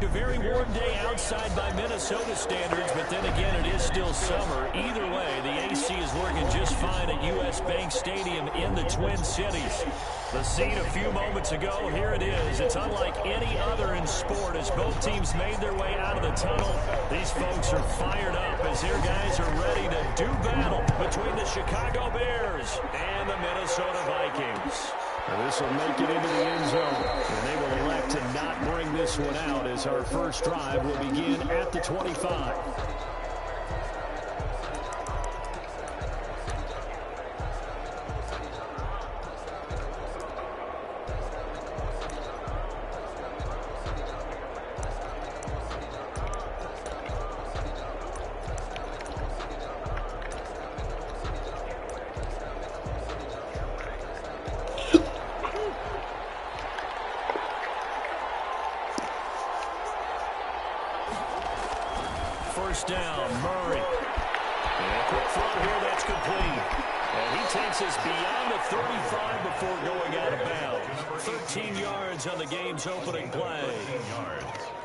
A very warm day outside by Minnesota standards, but then again, it is still summer. Either way, the AC is working just fine at U.S. Bank Stadium in the Twin Cities. The scene a few moments ago, here it is. It's unlike any other in sport as both teams made their way out of the tunnel. These folks are fired up as their guys are ready to do battle between the Chicago Bears and the Minnesota Vikings. And this will make it into the end zone. And they will elect to not bring this one out as our first drive will begin at the 25. First down, Murray. And a quick throw here, that's complete. And he takes us beyond the 35 before going out of bounds. 13 yards on the game's opening play.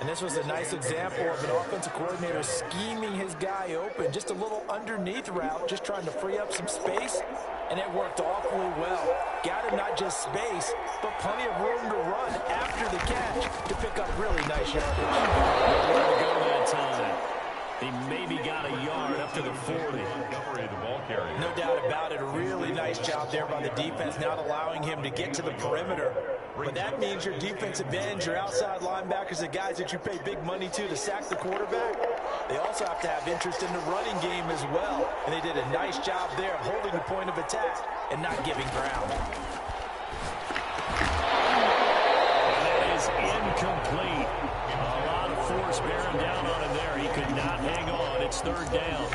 And this was a nice example of an offensive coordinator scheming his guy open. Just a little underneath route, just trying to free up some space. And it worked awfully well. Got him not just space, but plenty of room to run after the catch to pick up really nice yardage. Nowhere to go that time. He maybe got a yard up to the 40. No doubt about it. A really nice job there by the defense, not allowing him to get to the perimeter. But that means your defensive ends, your outside linebackers, the guys that you pay big money to sack the quarterback, they also have to have interest in the running game as well. And they did a nice job there of holding the point of attack and not giving ground. And that is incomplete. A lot of force bearing down on him there. He could not hang on. It's third down.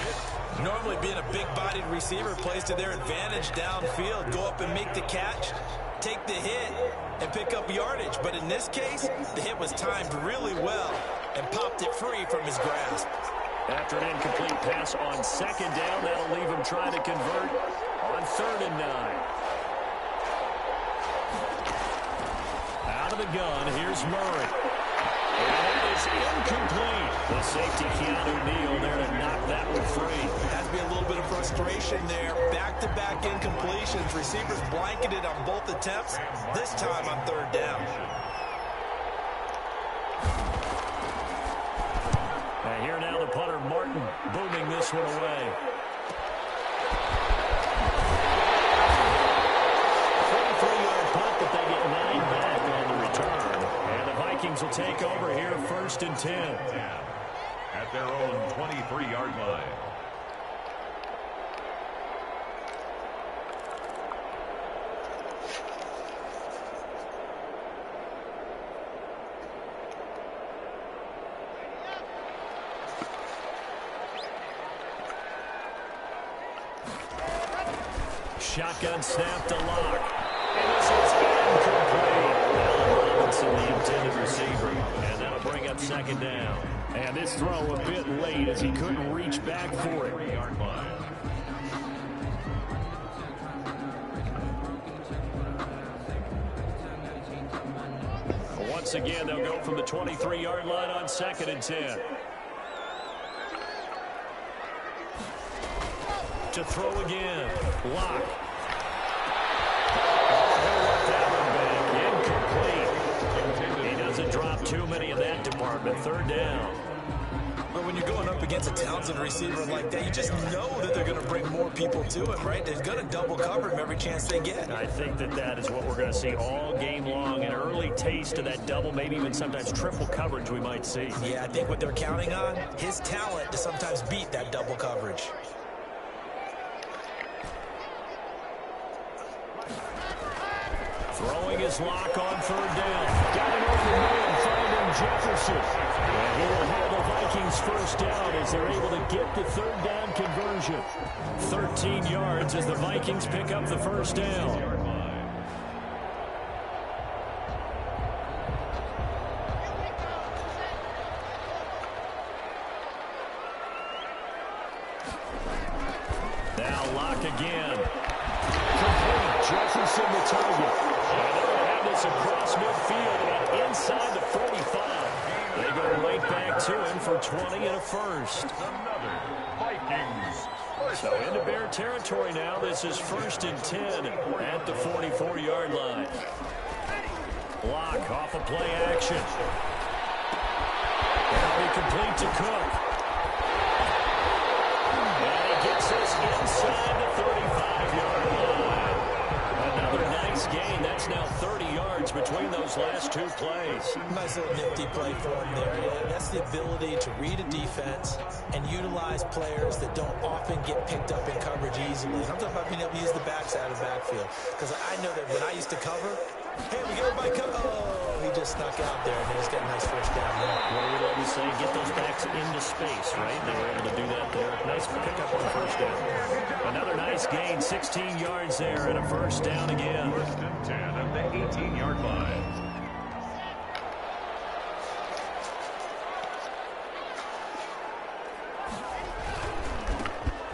Normally being a big-bodied receiver plays to their advantage downfield. Go up and make the catch, take the hit, and pick up yardage. But in this case, the hit was timed really well and popped it free from his grasp. After an incomplete pass on second down, that'll leave him trying to convert on 3rd and 9. Out of the gun, here's Murray. And that is incomplete. The safety, Keanu Neal, there to knock that one free. Has to be a little bit of frustration there. Back-to-back incompletions. Receivers blanketed on both attempts, this time on 3rd down. And here now the punter, Martin, booming this one away. 43-yard punt, but they get 9 back on the return. And the Vikings will take over here, 1st and 10. At their own 23-yard line. Shotgun snap to Lock. And this is incomplete. Allen Robinson, the intended receiver. And that'll bring up 2nd down. And this throw a bit late as he couldn't reach back for it. Once again, they'll go from the 23-yard line on 2nd and 10. To throw again. Lock. Incomplete. He doesn't drop too many in that department. 3rd down. But when you're going up against a talented receiver like that, you just know that they're going to bring more people to him, right? They're going to double cover him every chance they get. I think that is what we're going to see all game long. An early taste of that double, maybe even sometimes triple coverage we might see. Yeah, I think what they're counting on, his talent to sometimes beat that double coverage. Throwing his Lock on 3rd down. Got an open man, finding Jefferson. And he will have the Vikings 1st down as they're able to get the 3rd down conversion. 13 yards as the Vikings pick up the 1st down. Now Lock again. Complete. Jefferson the target. And they'll have this across midfield and inside the 45. They go to him for 20 and a first. Another Vikings. So into Bear territory now. This is 1st and 10 at the 44-yard line. Block off of play action. That'll be complete to Cook. And he gets us inside the 35-yard line. Another nice gain. That's now 30 yards between those last two plays. Nice little nifty play for him there. Yeah, that's the ability to read a defense and utilize players that don't often get picked up in coverage easily. And I'm talking about being able to use the backside of the backfield. Because I know that when I used to cover, hey, we get everybody cover. Oh, he just snuck out there, and he's got a nice first down there. What do we love to say? Get those backs into space, right? They were able to do that there. Nice pickup on first down. Another nice gain, 16 yards there, and a first down again. 1st and 10 at the 18-yard line.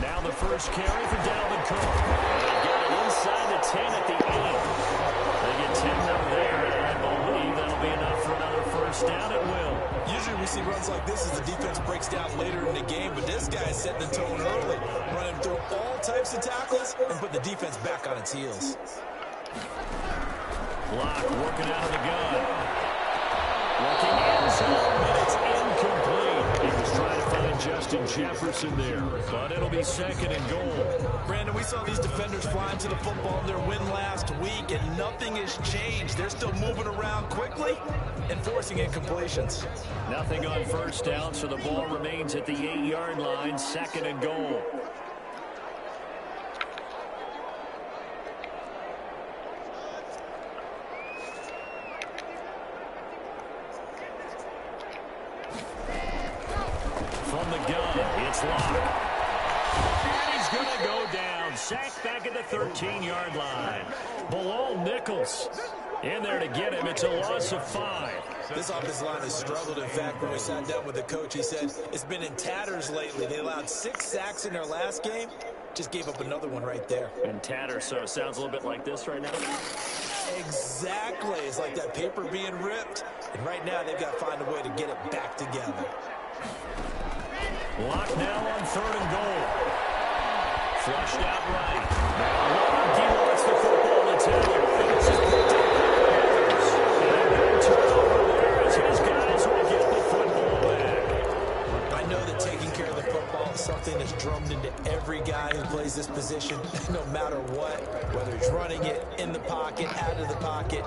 Now the first carry for Dalvin Cook. They get it inside the 10 at the 8. They get 10 more there, and I believe that'll be enough for another first down. It will. Usually we see runs like this as the defense breaks down later in the game, but this guy's setting the tone early, running through all types of tackles and put the defense back on its heels. Block working out of the gun. Looking end zone, but it's incomplete. He was trying to find Justin Jefferson there, but it'll be 2nd and goal. Brandon, we saw these defenders flying to the football in their win last week, and nothing has changed. They're still moving around quickly and forcing incompletions. Nothing on first down, so the ball remains at the 8-yard line, 2nd and goal. From the gun, it's Locke. And he's going to go down. Sacked back at the 13-yard line. Below Nichols. In there to get him. It's a loss of 5. This offensive line has struggled. In fact, when we sat down with the coach, he said it's been in tatters lately. They allowed 6 sacks in their last game. Just gave up another one right there. In tatters, so it sounds a little bit like this right now. Exactly. It's like that paper being ripped. And right now, they've got to find a way to get it back together. Lock now on 3rd and goal. Flushed out right. Now he wants the football to tackle. This is picked up. And no turnover there as his guys will get the football back. I know that taking care of the football is something that's drummed into every guy who plays this position, no matter what, whether he's running it, in the pocket, out of the pocket.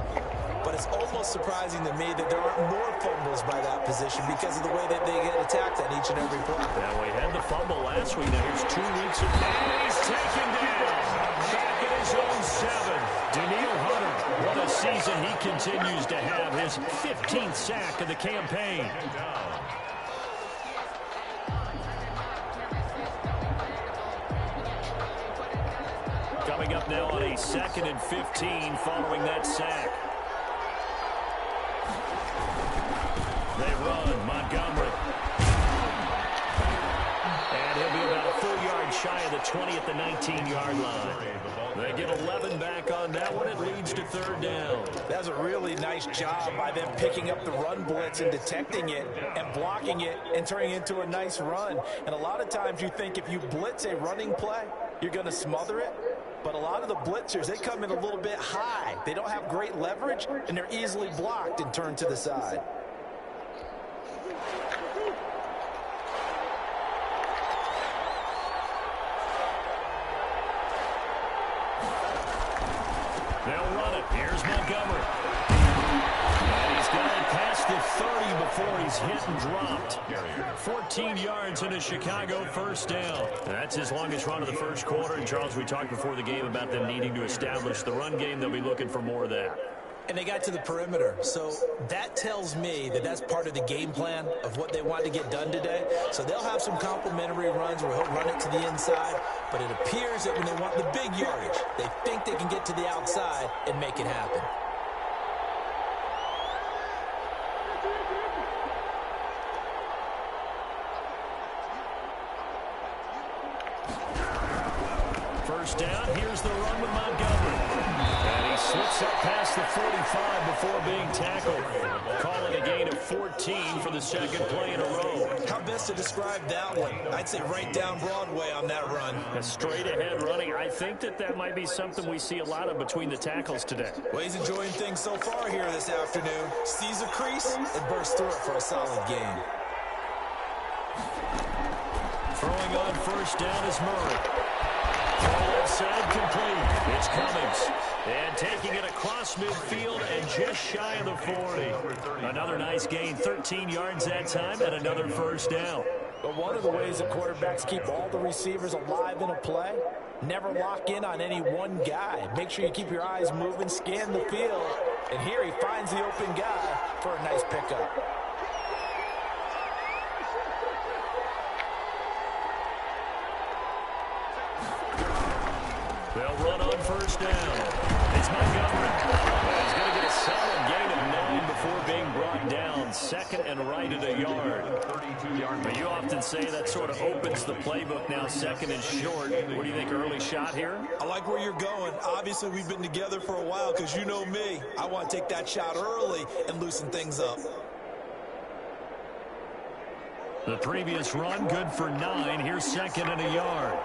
But it's almost surprising to me that there aren't more fumbles by that position because of the way that they get attacked on each and every play. Now, we had the fumble last week. Now, here's 2 weeks of that. He's taken down. Back at his own 7. Daniil Hunter, what a season he continues to have. His 15th sack of the campaign. Coming up now on a 2nd and 15 following that sack. They run Montgomery. And he'll be about a full yard shy of the 20 at the 19-yard line. They get 11 back on that one. It leads to 3rd down. That's a really nice job by them picking up the run blitz and detecting it and blocking it and turning it into a nice run. And a lot of times you think if you blitz a running play, you're going to smother it. But a lot of the blitzers, they come in a little bit high. They don't have great leverage, and they're easily blocked and turned to the side. They'll run it. Here's Montgomery. And he's got it past the 30 before he's hit and dropped. 14 yards in a Chicago first down. That's his longest run of the first quarter. And, Charles, we talked before the game about them needing to establish the run game. They'll be looking for more of that. And they got to the perimeter. So that tells me that that's part of the game plan of what they want to get done today. So they'll have some complimentary runs where he'll run it to the inside. But it appears that when they want the big yardage, they think they can get to the outside and make it happen. First down, here's the run with Montgomery. And he Slips up past the 45 before being tackled. Calling a gain of 14 for the second play in a row. How best to describe that one? I'd say right down Broadway on that run. A straight-ahead running. I think that might be something we see a lot of between the tackles today. Well, he's enjoying things so far here this afternoon. Sees a crease and bursts through it for a solid gain. Throwing on first down is Murray. Left side complete. It's Cummings. And taking it across midfield and just shy of the 40. Another nice gain, 13 yards that time, and another first down. But one of the ways that quarterbacks keep all the receivers alive in a play, never lock in on any one guy. Make sure you keep your eyes moving, scan the field. And here he finds the open guy for a nice pickup. They'll run on first down. It's Montgomery. He's going to get a solid gain of 9 before being brought down. Second and right at a yard. But you often say that sort of opens the playbook now, second and short. What do you think, early shot here? I like where you're going. Obviously, we've been together for a while because you know me. I want to take that shot early and loosen things up. The previous run, good for 9. Here's second and a yard.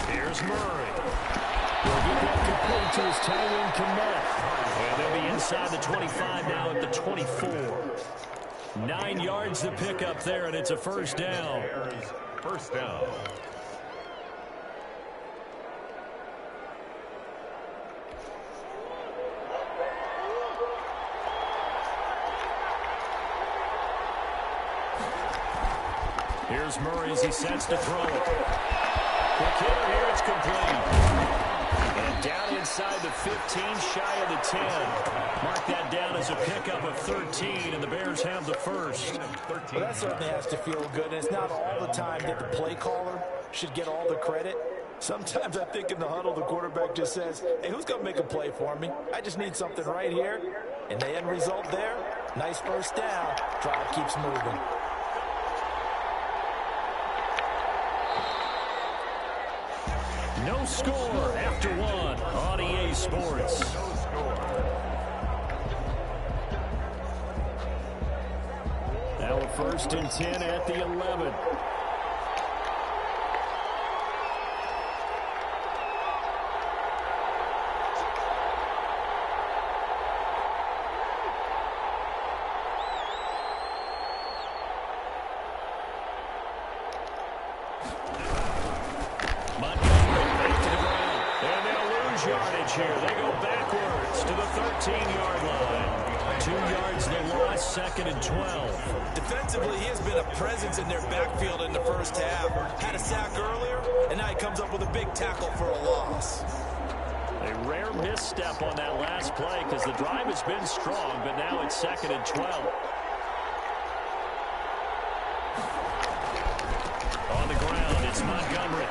Here's Murray. He'll get that complete to his Tyrone Kmet. And they'll be inside the 25 now at the 24. 9 yards to pick up there, and it's a first down. First down. Here's Murray as he sets to throw it. Quick hitter here, it's complete. And down inside the 15, shy of the 10. Mark that down as a pickup of 13, and the Bears have the first. Well, that certainly has to feel good, and it's not all the time that the play caller should get all the credit. Sometimes I think in the huddle, the quarterback just says, hey, who's going to make a play for me? I just need something right here. And the end result there, nice first down. Drive keeps moving. No score after one on EA Sports. Now a first and 10 at the 11. Here. They go backwards to the 13-yard line. 2 yards the loss, second and 12. Defensively, he has been a presence in their backfield in the first half. Had a sack earlier, and now he comes up with a big tackle for a loss. A rare misstep on that last play because the drive has been strong, but now it's second and 12. On the ground, it's Montgomery.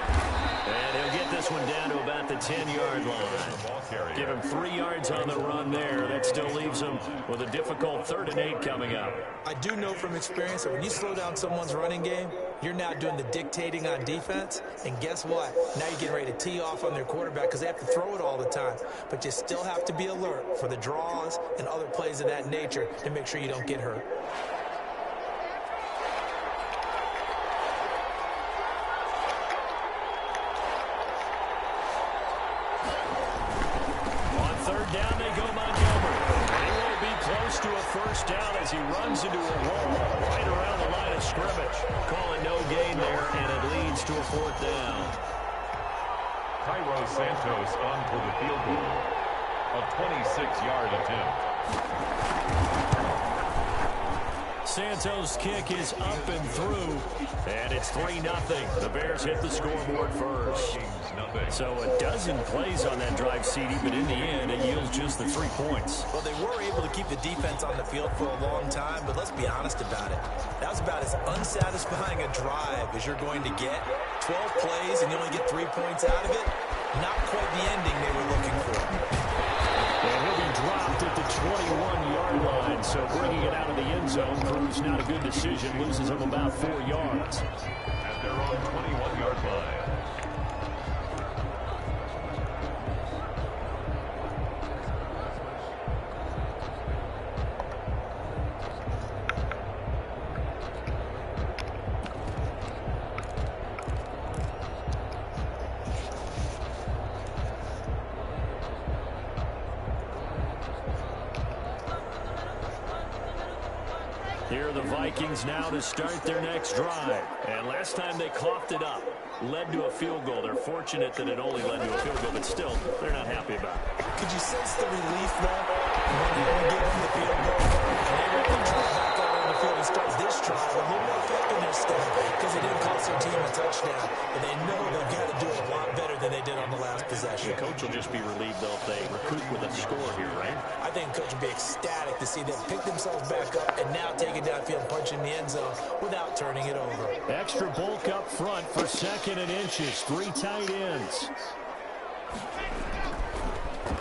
And he'll get this one down to about the 10-yard line. Give him 3 yards on the run there. That still leaves him with a difficult 3rd and 8 coming up. I do know from experience that when you slow down someone's running game, you're now doing the dictating on defense. And guess what? Now you're getting ready to tee off on their quarterback because they have to throw it all the time. But you still have to be alert for the draws and other plays of that nature to make sure you don't get hurt. Down they go, Montgomery. He won't be close to a first down as he runs into a wall right around the line of scrimmage. Call it no gain there, and it leads to a 4th down. Cairo Santos on for the field goal. A 26-yard attempt. Santos' kick is up and through, and it's 3-0. The Bears hit the scoreboard first. So a dozen plays on that drive, CD, but in the end, it yields just the 3 points. Well, they were able to keep the defense on the field for a long time, but let's be honest about it. That was about as unsatisfying a drive as you're going to get. 12 plays, and you only get 3 points out of it. Not quite the ending they were looking for. And he'll be dropped at the 21-yard line. So bringing it out of the end zone proves not a good decision. Loses him about 4 yards. At their own 21-yard line. Here are the Vikings now to start their next drive. And last time they coughed it up, led to a field goal. They're fortunate that it only led to a field goal, but still, they're not happy about it. Could you sense the relief, though, when you only give them the field goal? And they were able to drive back out on the field and start this drive a little more pep in their step because it didn't cost their team a touchdown. But they know they've got to do it a lot better than they did on the last possession. The coach will just be relieved, though, if they recoup with a score here, right? I think the coach will be ecstatic to see them pick themselves back up and now take it downfield and punch in the end zone without turning it over. Extra bulk up front for 2nd and inches. 3 tight ends.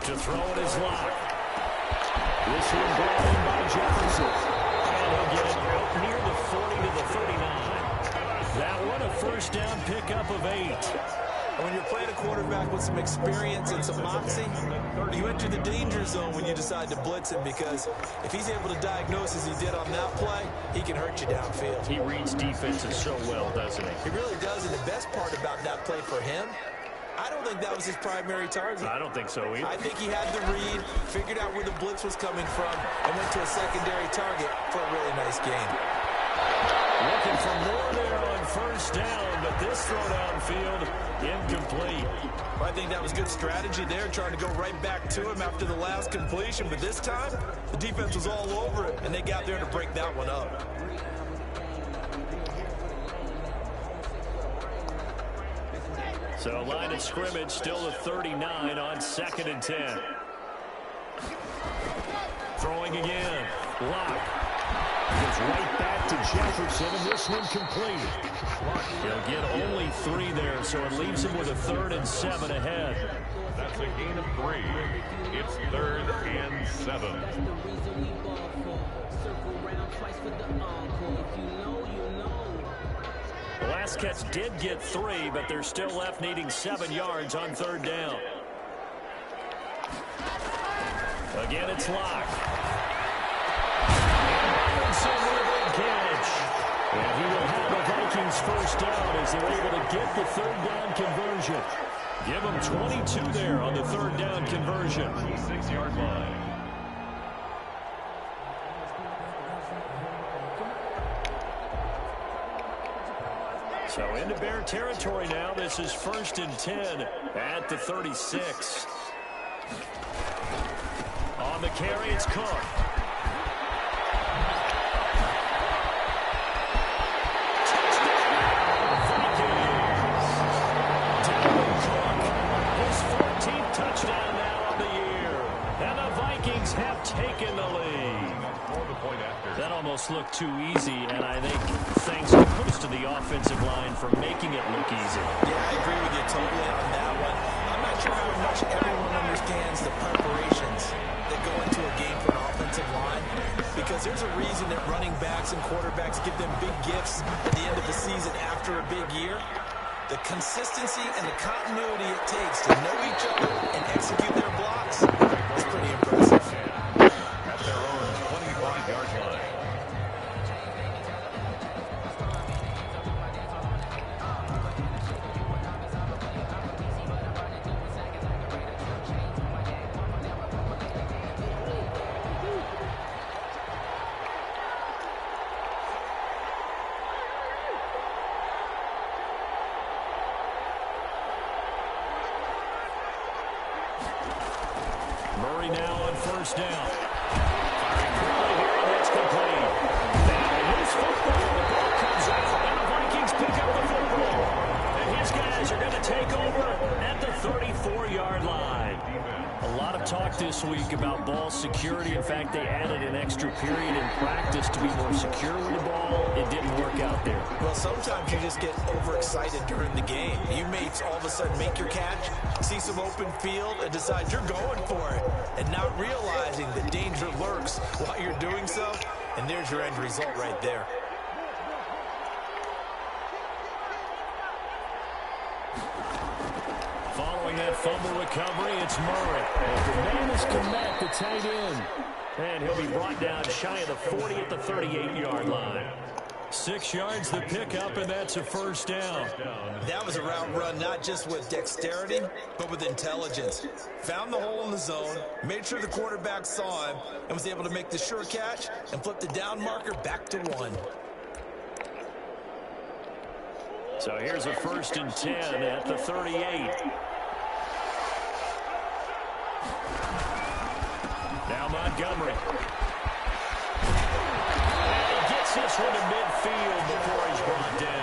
To throw it is Locke. This one brought in by Jefferson. And he'll get it out near the 40 to the 39. That one a first down pickup of 8. When you're playing a quarterback with some experience and some moxie, you enter the danger zone when you decide to blitz him, because if he's able to diagnose as he did on that play, he can hurt you downfield. He reads defenses so well, doesn't he? He really does, and the best part about that play for him, I don't think that was his primary target. I don't think so either. I think he had the read, figured out where the blitz was coming from, and went to a secondary target for a really nice gain. Looking for more there on first down, but this throw downfield incomplete. Well, I think that was good strategy there, trying to go right back to him after the last completion. But this time, the defense was all over it, and they got there to break that one up. So line of scrimmage still the 39 on 2nd and 10. Throwing again. Locke. Goes right back to Jefferson, and this one complete. He'll get only 3 there, so it leaves him with a 3rd and 7 ahead. That's a gain of 3. It's 3rd and 7. The last catch did get 3, but they're still left needing 7 yards on 3rd down. Again, it's Locke. And he will have the Vikings first down as they're able to get the 3rd down conversion. Give them 22 there on the 3rd down conversion. 6-yard line. So into Bear territory now. This is 1st and 10 at the 36. On the carry, it's Cook. Touchdown now on the year. And the Vikings have taken the lead. That almost looked too easy, and I think thanks to the offensive line for making it look easy. Yeah, I agree with you totally on that one. I'm not sure how much everyone understands the preparations that go into a game for an offensive line, because there's a reason that running backs and quarterbacks give them big gifts at the end of the season after a big year. The consistency and the continuity it takes to know each other and execute their blocks is pretty impressive. At their own 25-yard line. Murray now on first down. Firing quickly here, and it's complete. Now his football. The ball comes out, and the Vikings pick up the football. And his guys are going to take over at the 34-yard line. A lot of talk talk this week about ball security. In fact, they added an extra period in practice to be more secure with the ball. It didn't work out there. Well, sometimes you just get overexcited during the game. You may all of a sudden make your catch, see some open field, and decide you're going for it, and not realizing the danger lurks while you're doing so. And there's your end result right there. Following that fumble recovery, it's Murray. The man has come back, the tight end. And he'll be brought down shy of the 40 at the 38-yard line. 6 yards the pickup, and that's a first down. That was a route run, not just with dexterity, but with intelligence. Found the hole in the zone, made sure the quarterback saw him, and was able to make the sure catch and flip the down marker back to 1. So here's a 1st and 10 at the 38. Now Montgomery. And he gets this one to midfield before he's brought down.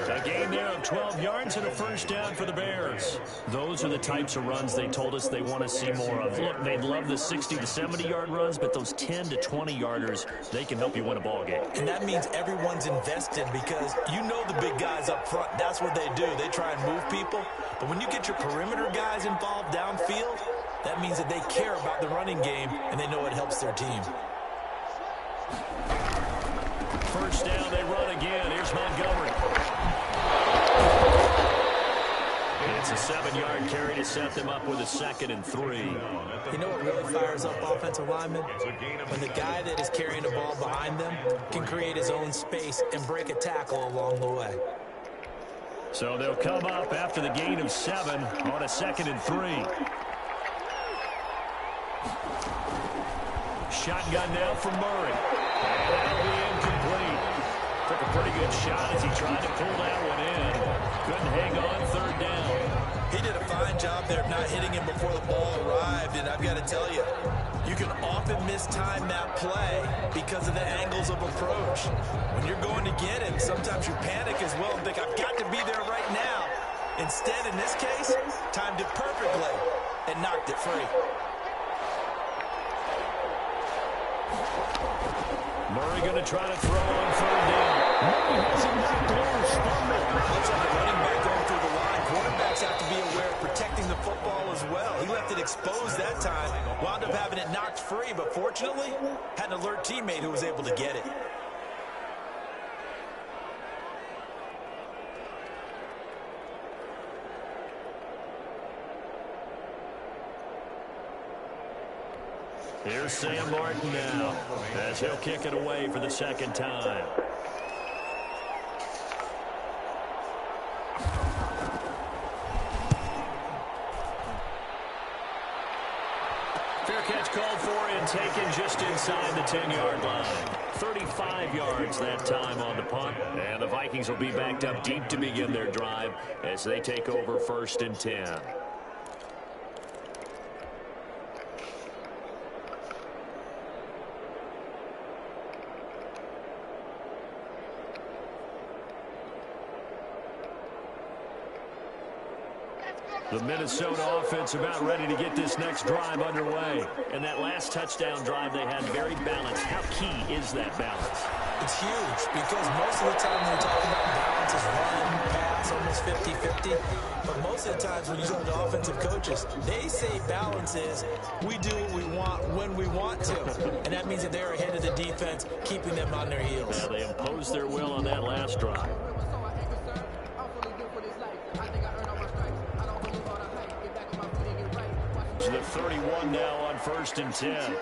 A gain there of 12 yards and a first down for the Bears. Those are the types of runs they told us they want to see more of. Look, they'd love the 60 to 70-yard runs, but those 10 to 20-yarders, they can help you win a ball game. And that means everyone's invested because you know the big guys up front. That's what they do. They try and move people. But when you get your perimeter guys involved downfield, that means that they care about the running game and they know it helps their team. First down, they run again. Here's Montgomery. It's a 7-yard carry to set them up with a 2nd and 3. You know what really fires up offensive linemen? When the guy that is carrying the ball behind them can create his own space and break a tackle along the way. So they'll come up after the gain of 7 on a 2nd and 3. Shotgun now from Murray. And that'll be incomplete. Took a pretty good shot as he tried to pull that one in. Couldn't hang on 3rd down. He did a fine job there of not hitting him before the ball arrived, and I've got to tell you, you can often mistime that play because of the angles of approach. When you're going to get him, sometimes you panic as well and think, I've got to be there right now. Instead, in this case, timed it perfectly and knocked it free. Murray going to try to throw on 3rd down. Murray has it knocked loose. Looks like a running back going through the line. Quarterbacks have to be aware of protecting the football as well. He left it exposed that time. Wound up having it knocked free, but fortunately, had an alert teammate who was able to get it. Here's Sam Martin now as he'll kick it away for the 2nd time. Fair catch called for and taken just inside the 10-yard line. 35 yards that time on the punt. And the Vikings will be backed up deep to begin their drive as they take over 1st and 10. The Minnesota offense about ready to get this next drive underway. And that last touchdown drive they had very balanced. How key is that balance? It's huge because most of the time when we talk about balance is run, pass, almost 50-50. But most of the times when you talk to offensive coaches, they say balance is we do what we want when we want to. And that means that they're ahead of the defense, keeping them on their heels. Now they imposed their will on that last drive. To the 31 now on 1st and 10.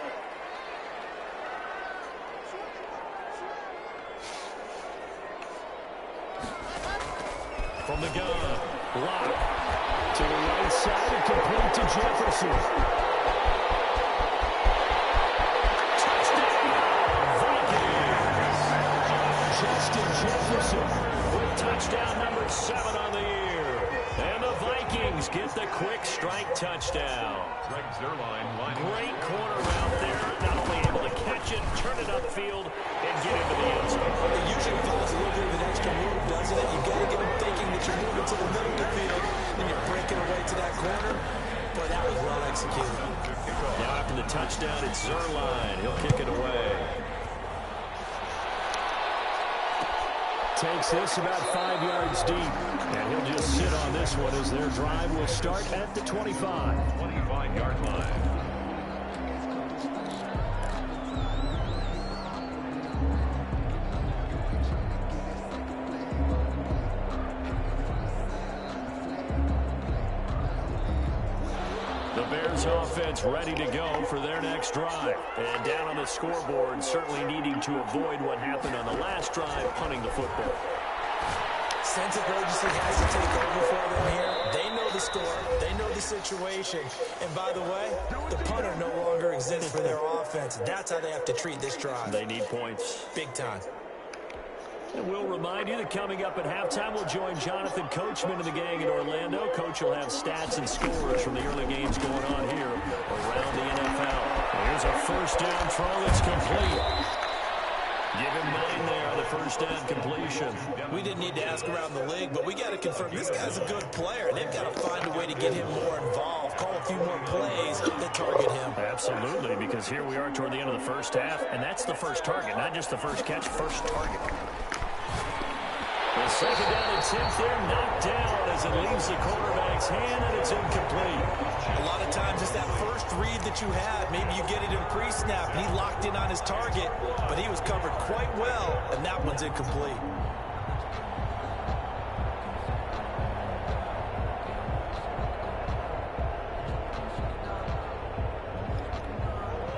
From the gun, Lock to the right side and complete to Jefferson. Touchdown, Vikings! Justin Jefferson with touchdown number 7 on the year. And the Vikings get the quick strike touchdown. Great corner out there. Not only able to catch it, turn it upfield, and get into the end zone. It usually follows a little bit of an extra move, doesn't it? You've got to get them thinking that you're moving to the middle of the field, and you're breaking away to that corner. Boy, that was well executed. Now after the touchdown, it's Zerline. He'll kick it away. Takes this about 5 yards deep. And he'll just sit on this one as their drive will start at the 25. 25-yard line. The Bears offense ready to go for their next drive. And down on the scoreboard, certainly needing to avoid what happened on the last drive, punting the football. Sense of urgency has to take over for them here. They know the score. They know the situation. And by the way, the punter no longer exists for their offense. That's how they have to treat this drive. They need points. Big time. And we'll remind you that coming up at halftime, we'll join Jonathan Coachman and the gang in Orlando. Coach will have stats and scores from the early games going on here around the NFL. Here's a first down throw that's complete. Give him 9 there on the first down completion. We didn't need to ask around the league, but we got to confirm this guy's a good player. They've got to find a way to get him more involved, call a few more plays that target him. Absolutely, because here we are toward the end of the first half, and that's the first target, not just the first catch, first target. The second down and 10th there, knocked down as it leaves the quarterback's hand, and it's incomplete. A lot of times it's that first read that you had. Maybe you get it in pre-snap, and he locked in on his target, but he was covered quite well, and that one's incomplete.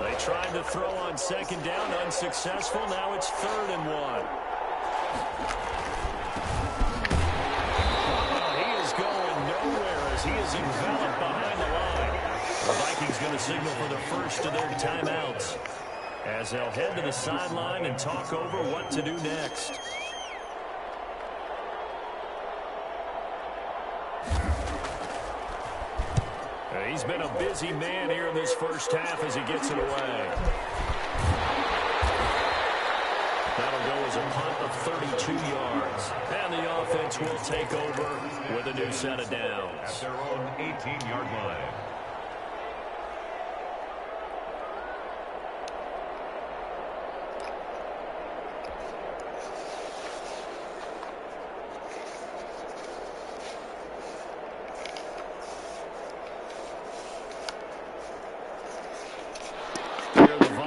They tried to throw on second down, unsuccessful. Now it's 3rd and 1. He is enveloped behind the line. The Vikings going to signal for the first of their timeouts as they'll head to the sideline and talk over what to do next. He's been a busy man here in this first half as he gets it away. That'll go as a punt of 32 yards. And the offense will take over with a new set of downs. At their own 18-yard line.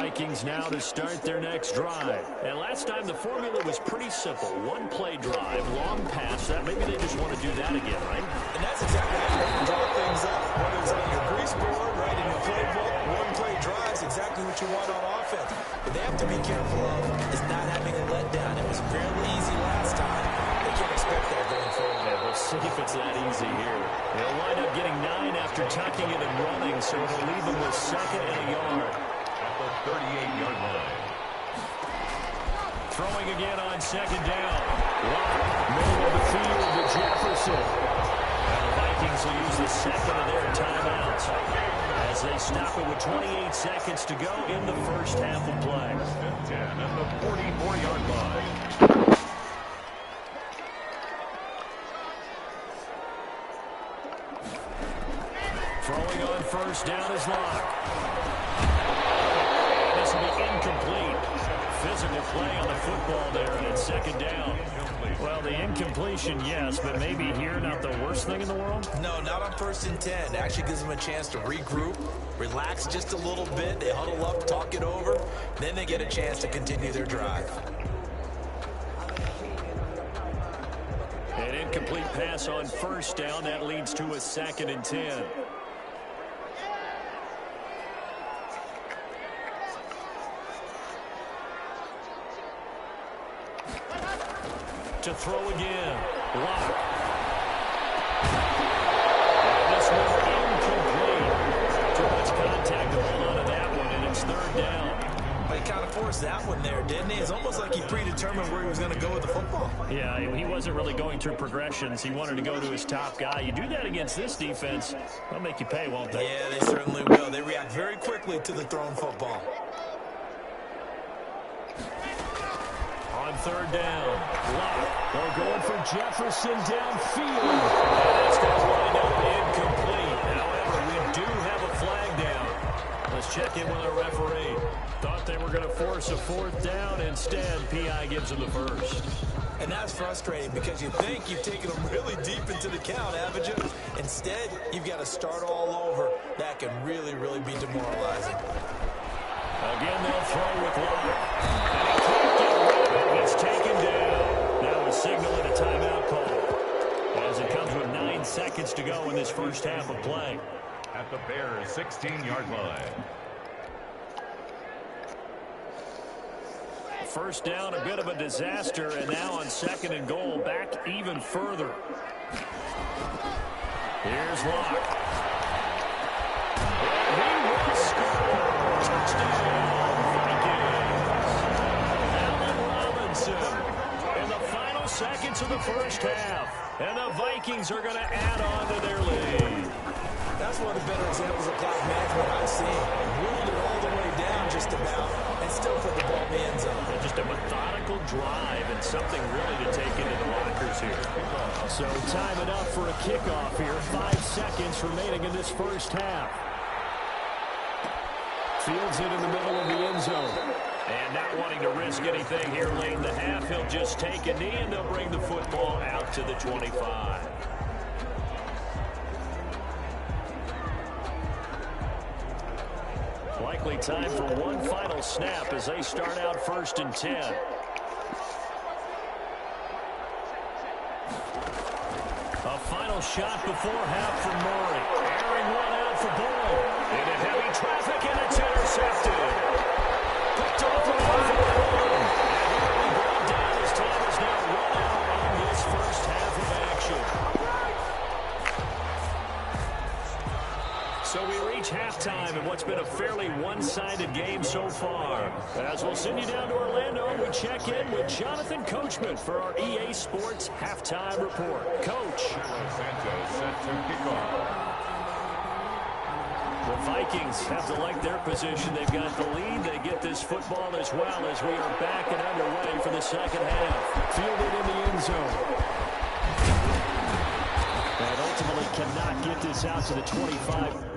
Vikings now to start their next drive. And last time the formula was pretty simple. One play drive, long pass. That maybe they just want to do that again, right? And that's exactly how you draw things up. Whether it's on your grease board, right, in your playbook, one play drive is exactly what you want on offense. But they have to be careful of is not having a letdown. It was fairly easy last time. They can't expect that going forward. Yeah, we'll see if it's that easy here. They'll wind up getting 9 after tucking it and running, so it'll leave them with 2nd and a yard. 38-yard line. Throwing again on second down. Middle of the field to Jefferson. And the Vikings will use the second of their timeouts as they stop it with 28 seconds to go in the first half of play. 10 at the 44-yard line. Throwing on first down is Locke. This will be incomplete. Physical play on the football there, and it's second down. Well, the incompletion, yes, but maybe here not the worst thing in the world? No, not on 1st and 10. It actually gives them a chance to regroup, relax just a little bit. They huddle up, talk it over. Then they get a chance to continue their drive. An incomplete pass on first down. That leads to a 2nd and 10. To throw again. Locke. This one incomplete. Too much contact to hold on to that one, and it's 3rd down. But he kind of forced that one there, didn't he? It's almost like he predetermined where he was going to go with the football. Yeah, he wasn't really going through progressions. He wanted to go to his top guy. You do that against this defense, they'll make you pay, won't they? Yeah, they certainly will. They react very quickly to the thrown football. On 3rd down, Locke. They're going for Jefferson downfield. And it's going to wind up incomplete. However, we do have a flag down. check in with our referee. Thought they were going to force a fourth down. Instead, PI gives them the first. And that's frustrating because you think you've taken them really deep into the count, haven't you? Instead, you've got to start all over. That can really, really be demoralizing. Again, they'll throw with Locke. And he can't get rid of it. It's taken down. Now we're signaling a timeout call, as it comes with 9 seconds to go in this first half of play. At the Bears' 16-yard line. First down, a bit of a disaster, and now on 2nd and goal, back even further. Here's Locke. And he will score. Touchdown, Vikings. Allen Robinson in the final seconds of the first half. And the Vikings are going to add on to their lead. That's one of the better examples of clock management I've seen. Ruled it all the way down just about, and still put the ball in the end zone. Just a methodical drive and something really to take into the lockers here. So time it up for a kickoff here. 5 seconds remaining in this first half. Fields it in the middle of the end zone. And not wanting to risk anything here late in the half, he'll just take a knee and they'll bring the football out to the 25. Likely time for one final snap as they start out 1st and 10. A final shot before half from Murray. Airing one out for Bull. Into heavy traffic, and it's intercepted. Picked off the ball. And he brought down. His time is now run out on this first half of action. So we reach halftime in what's been a fairly one-sided game so far. As we'll send you down to Orlando, we check in with Jonathan Coachman for our EA Sports Halftime Report. Coach. Sanchez set to kick off. The Vikings have to like their position. They've got the lead. They get this football as well as we are back and underway for the second half. Fielded in the end zone. And ultimately cannot get this out to the 25.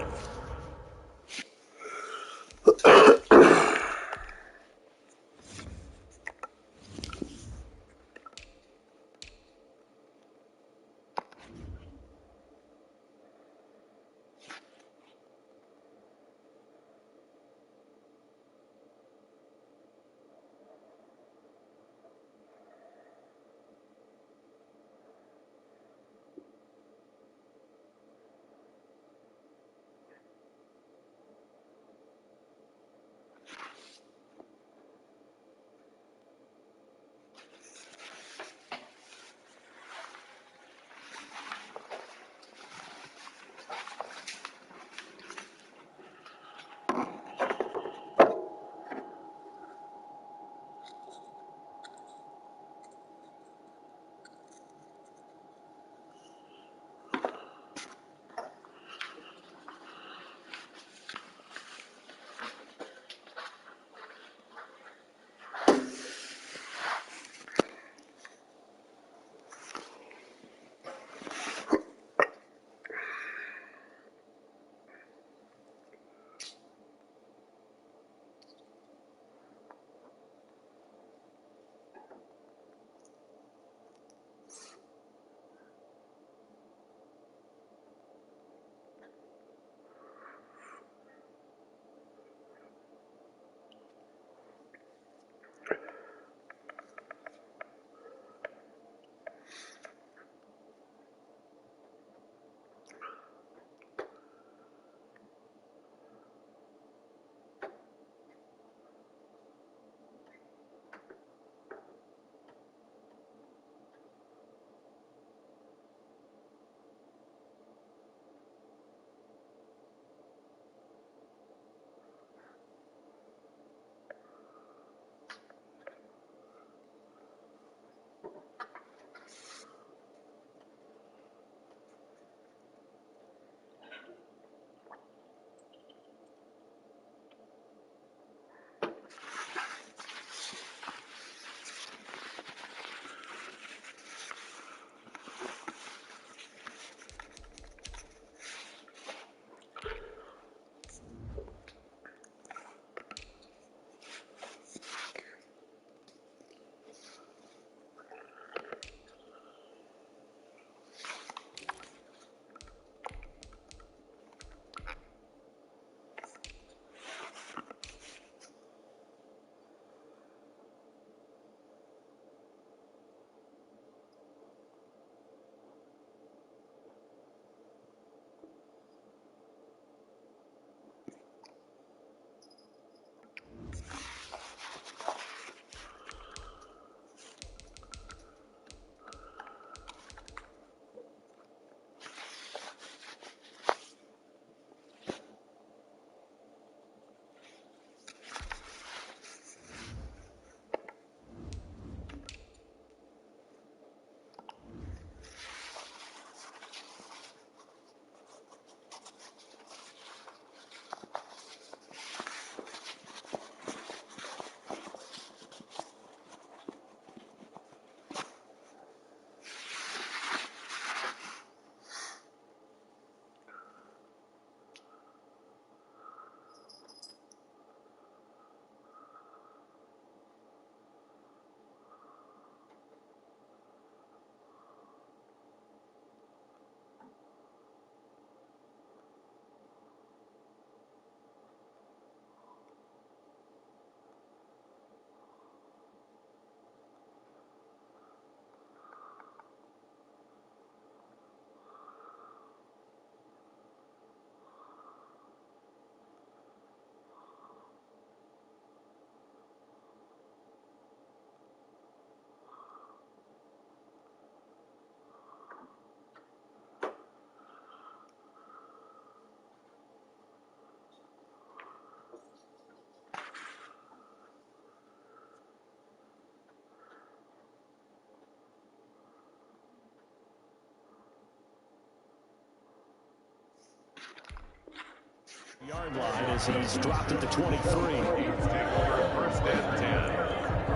Yard line as he's dropped at the 23. Take over first and 10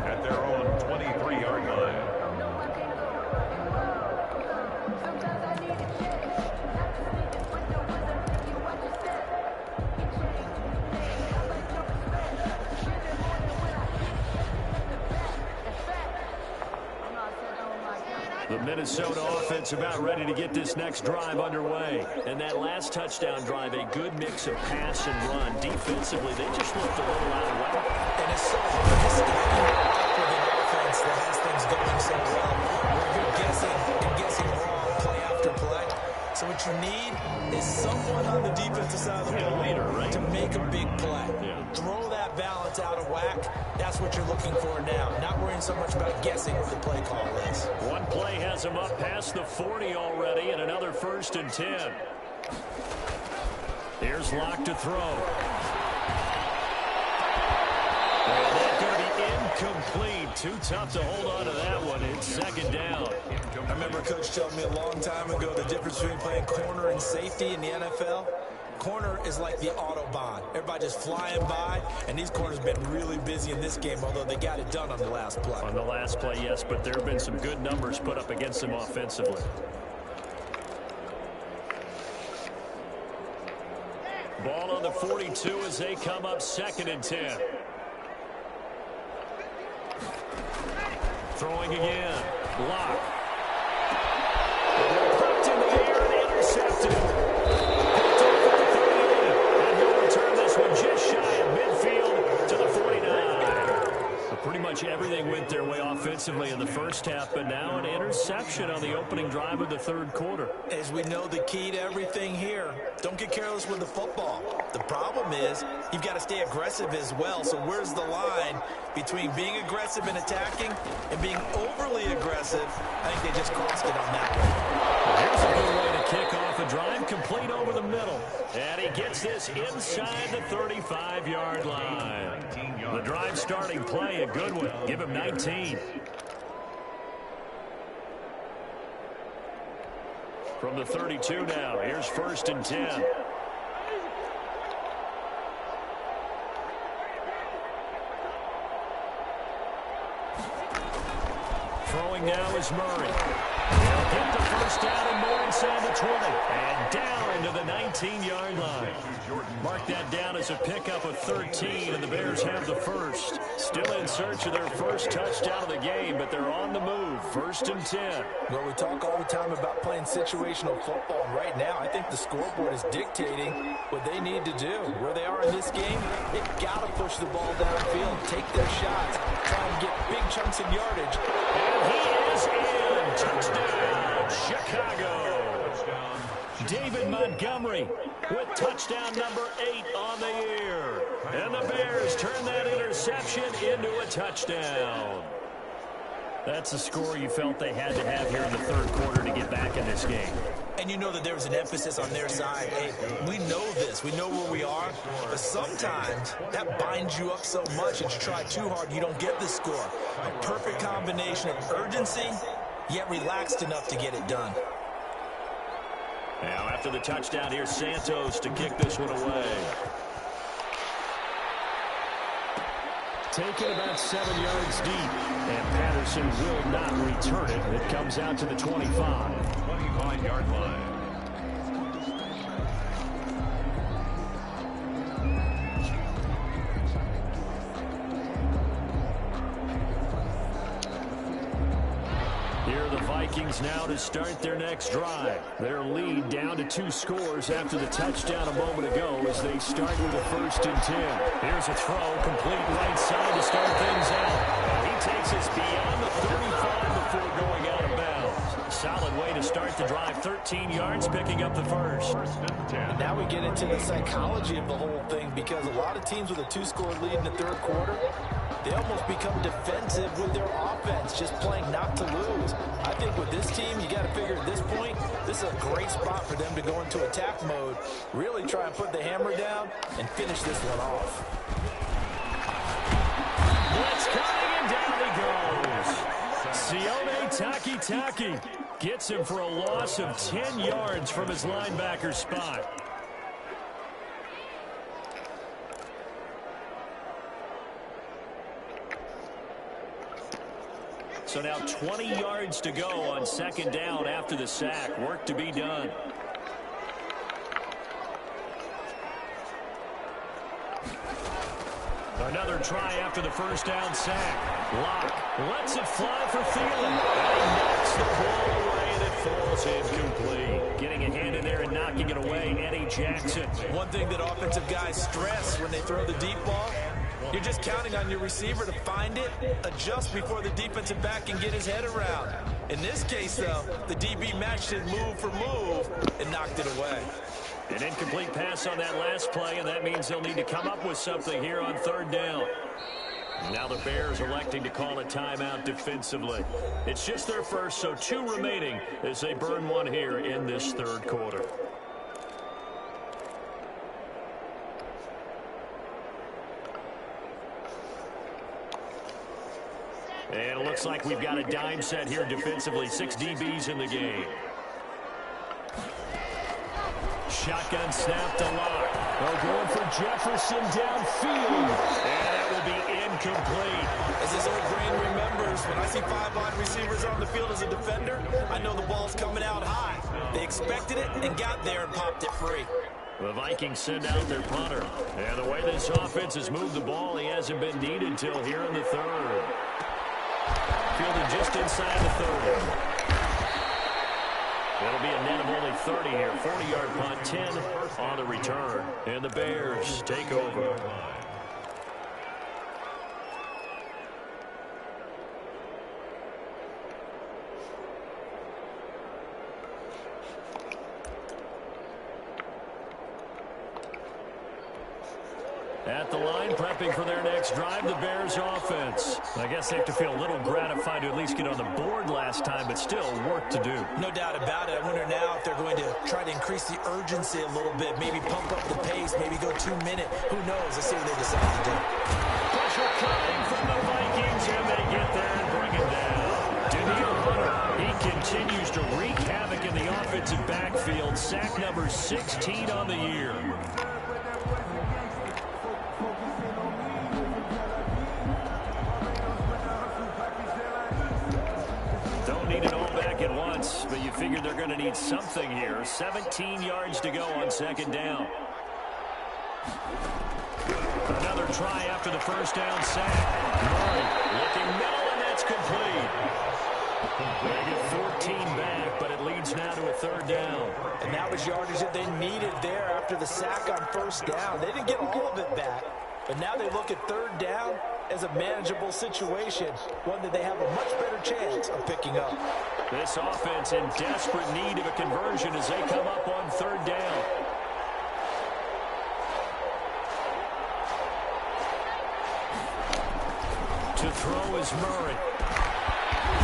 at their own 23-yard line. The Minnesota offense about ready to get this next drive underway. And that last touchdown drive, a good mix of pass and run. Defensively, they just looked a little out of whack. And it's so hard to scheme up with an offense that has things going so well, where you're guessing and guessing wrong play after play. So what you need is someone on the defensive side of the ball leader, right? to make a big play. Throw that balance out of whack. That's what you're looking for now. Not worrying so much about guessing what the play call is. One play has him up past the 40 already, and another 1st and 10. Here's Locke to throw. And that's going to be incomplete. Too tough to hold on to that one. It's 2nd down. I remember Coach telling me a long time ago the difference between playing corner and safety in the NFL. Corner is like the Autobahn. Everybody just flying by, and these corners have been really busy in this game, although they got it done on the last play. On the last play, yes, but there have been some good numbers put up against them offensively. Ball on the 42 as they come up 2nd and 10. Throwing again. Locke. Popped in the air and intercepted. Just shy of midfield to the 49. So pretty much everything went their way offensively in the first half, but now an interception on the opening drive of the 3rd quarter. As we know, the key to everything here, don't get careless with the football. The problem is you've got to stay aggressive as well. So where's the line between being aggressive and attacking and being overly aggressive? I think they just crossed it on that one. Here's a good way to kick off a drive, complete over the middle. And he gets this inside the 35-yard line. The drive starting play, a good one. Give him 19. From the 32 now, here's 1st and 10. Throwing now is Murray. He'll get the 1st down and more inside the 20. And down to the 19-yard line. Mark that down as a pickup of 13, and the Bears have the 1st. Still in search of their 1st touchdown of the game, but they're on the move. 1st and 10. Well, we talk all the time about playing situational football, and right now I think the scoreboard is dictating what they need to do. Where they are in this game, they've got to push the ball downfield, take their shots, try and get big chunks of yardage. And he is in. Touchdown, Chicago. David Montgomery with touchdown number 8 on the year. And the Bears turn that interception into a touchdown. That's the score you felt they had to have here in the 3rd quarter to get back in this game. And you know that there was an emphasis on their side. Hey, we know this. We know where we are. But sometimes that binds you up so much that you try too hard, you don't get the score. A perfect combination of urgency, yet relaxed enough to get it done. Now after the touchdown, here's Santos to kick this one away. Taken about 7 yards deep, and Patterson will not return it. It comes out to the 25. 25-yard line. Here are the Vikings now to start their next drive. Their lead down to 2 scores after the touchdown a moment ago as they start with a 1st and 10. Here's a throw, complete right side to start things out. And he takes us beyond the 35 before going out of bounds. Solid way to start the drive, 13 yards, picking up the 1st. Now we get into the psychology of the whole thing, because a lot of teams with a 2-score lead in the 3rd quarter, they almost become defensive with their offense, just playing not to lose. I think with this team, you got to figure at this point, this is a great spot for them to go into attack mode, really try and put the hammer down and finish this one off. Blitz coming, and down he goes. Sione Takitaki gets him for a loss of 10 yards from his linebacker spot. So now 20 yards to go on second down after the sack. Work to be done. Another try after the first down sack. Locke lets it fly for Thielen. And he knocks the ball away, and it falls incomplete. Getting a hand in there and knocking it away, Eddie Jackson. One thing that offensive guys stress when they throw the deep ball, you're just counting on your receiver to find it, adjust before the defensive back can get his head around. In this case, though, the DB matched it move for move and knocked it away. An incomplete pass on that last play, and that means they'll need to come up with something here on third down. Now the Bears electing to call a timeout defensively. It's just their first, so 2 remaining as they burn one here in this third quarter. And it looks like we've got a dime set here defensively. 6 DBs in the game. Shotgun snap to Locke. They're going for Jefferson downfield. And that will be incomplete. As his old brain remembers, when I see 5 wide receivers on the field as a defender, I know the ball's coming out high. They expected it and got there and popped it free. The Vikings send out their punter. And the way this offense has moved the ball, he hasn't been needed till here in the third. Fielded just inside the 30. That'll be a net of only 30 here. 40-yard punt, 10 on the return. And the Bears take over. At the line, prepping for their next drive, the Bears offense. I guess they have to feel a little gratified to at least get on the board last time, but still work to do. No doubt about it. I wonder now if they're going to try to increase the urgency a little bit, maybe pump up the pace, maybe go 2-minute. Who knows? Let's see what they decide to do. Pressure coming from the Vikings, and they get there and bring it down. Daniil Hunter, he continues to wreak havoc in the offensive backfield. Sack number 16 on the year. Need it all back at once, but you figure they're going to need something here. 17 yards to go on second down. Another try after the first down sack. Murray looking middle, and that's complete. They get 14 back, but it leads now to a third down. And that was yardage that they needed there after the sack on first down. They didn't get all of it back, but now they look at third down as a manageable situation, one that they have a much better chance of picking up. This offense in desperate need of a conversion as they come up on third down. To throw is Murray.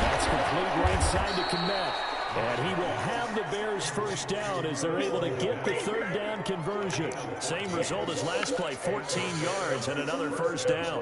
That's complete right side to Kmet. And he will have the Bears first down as they're able to get the third down conversion. Same result as last play, 14 yards and another first down.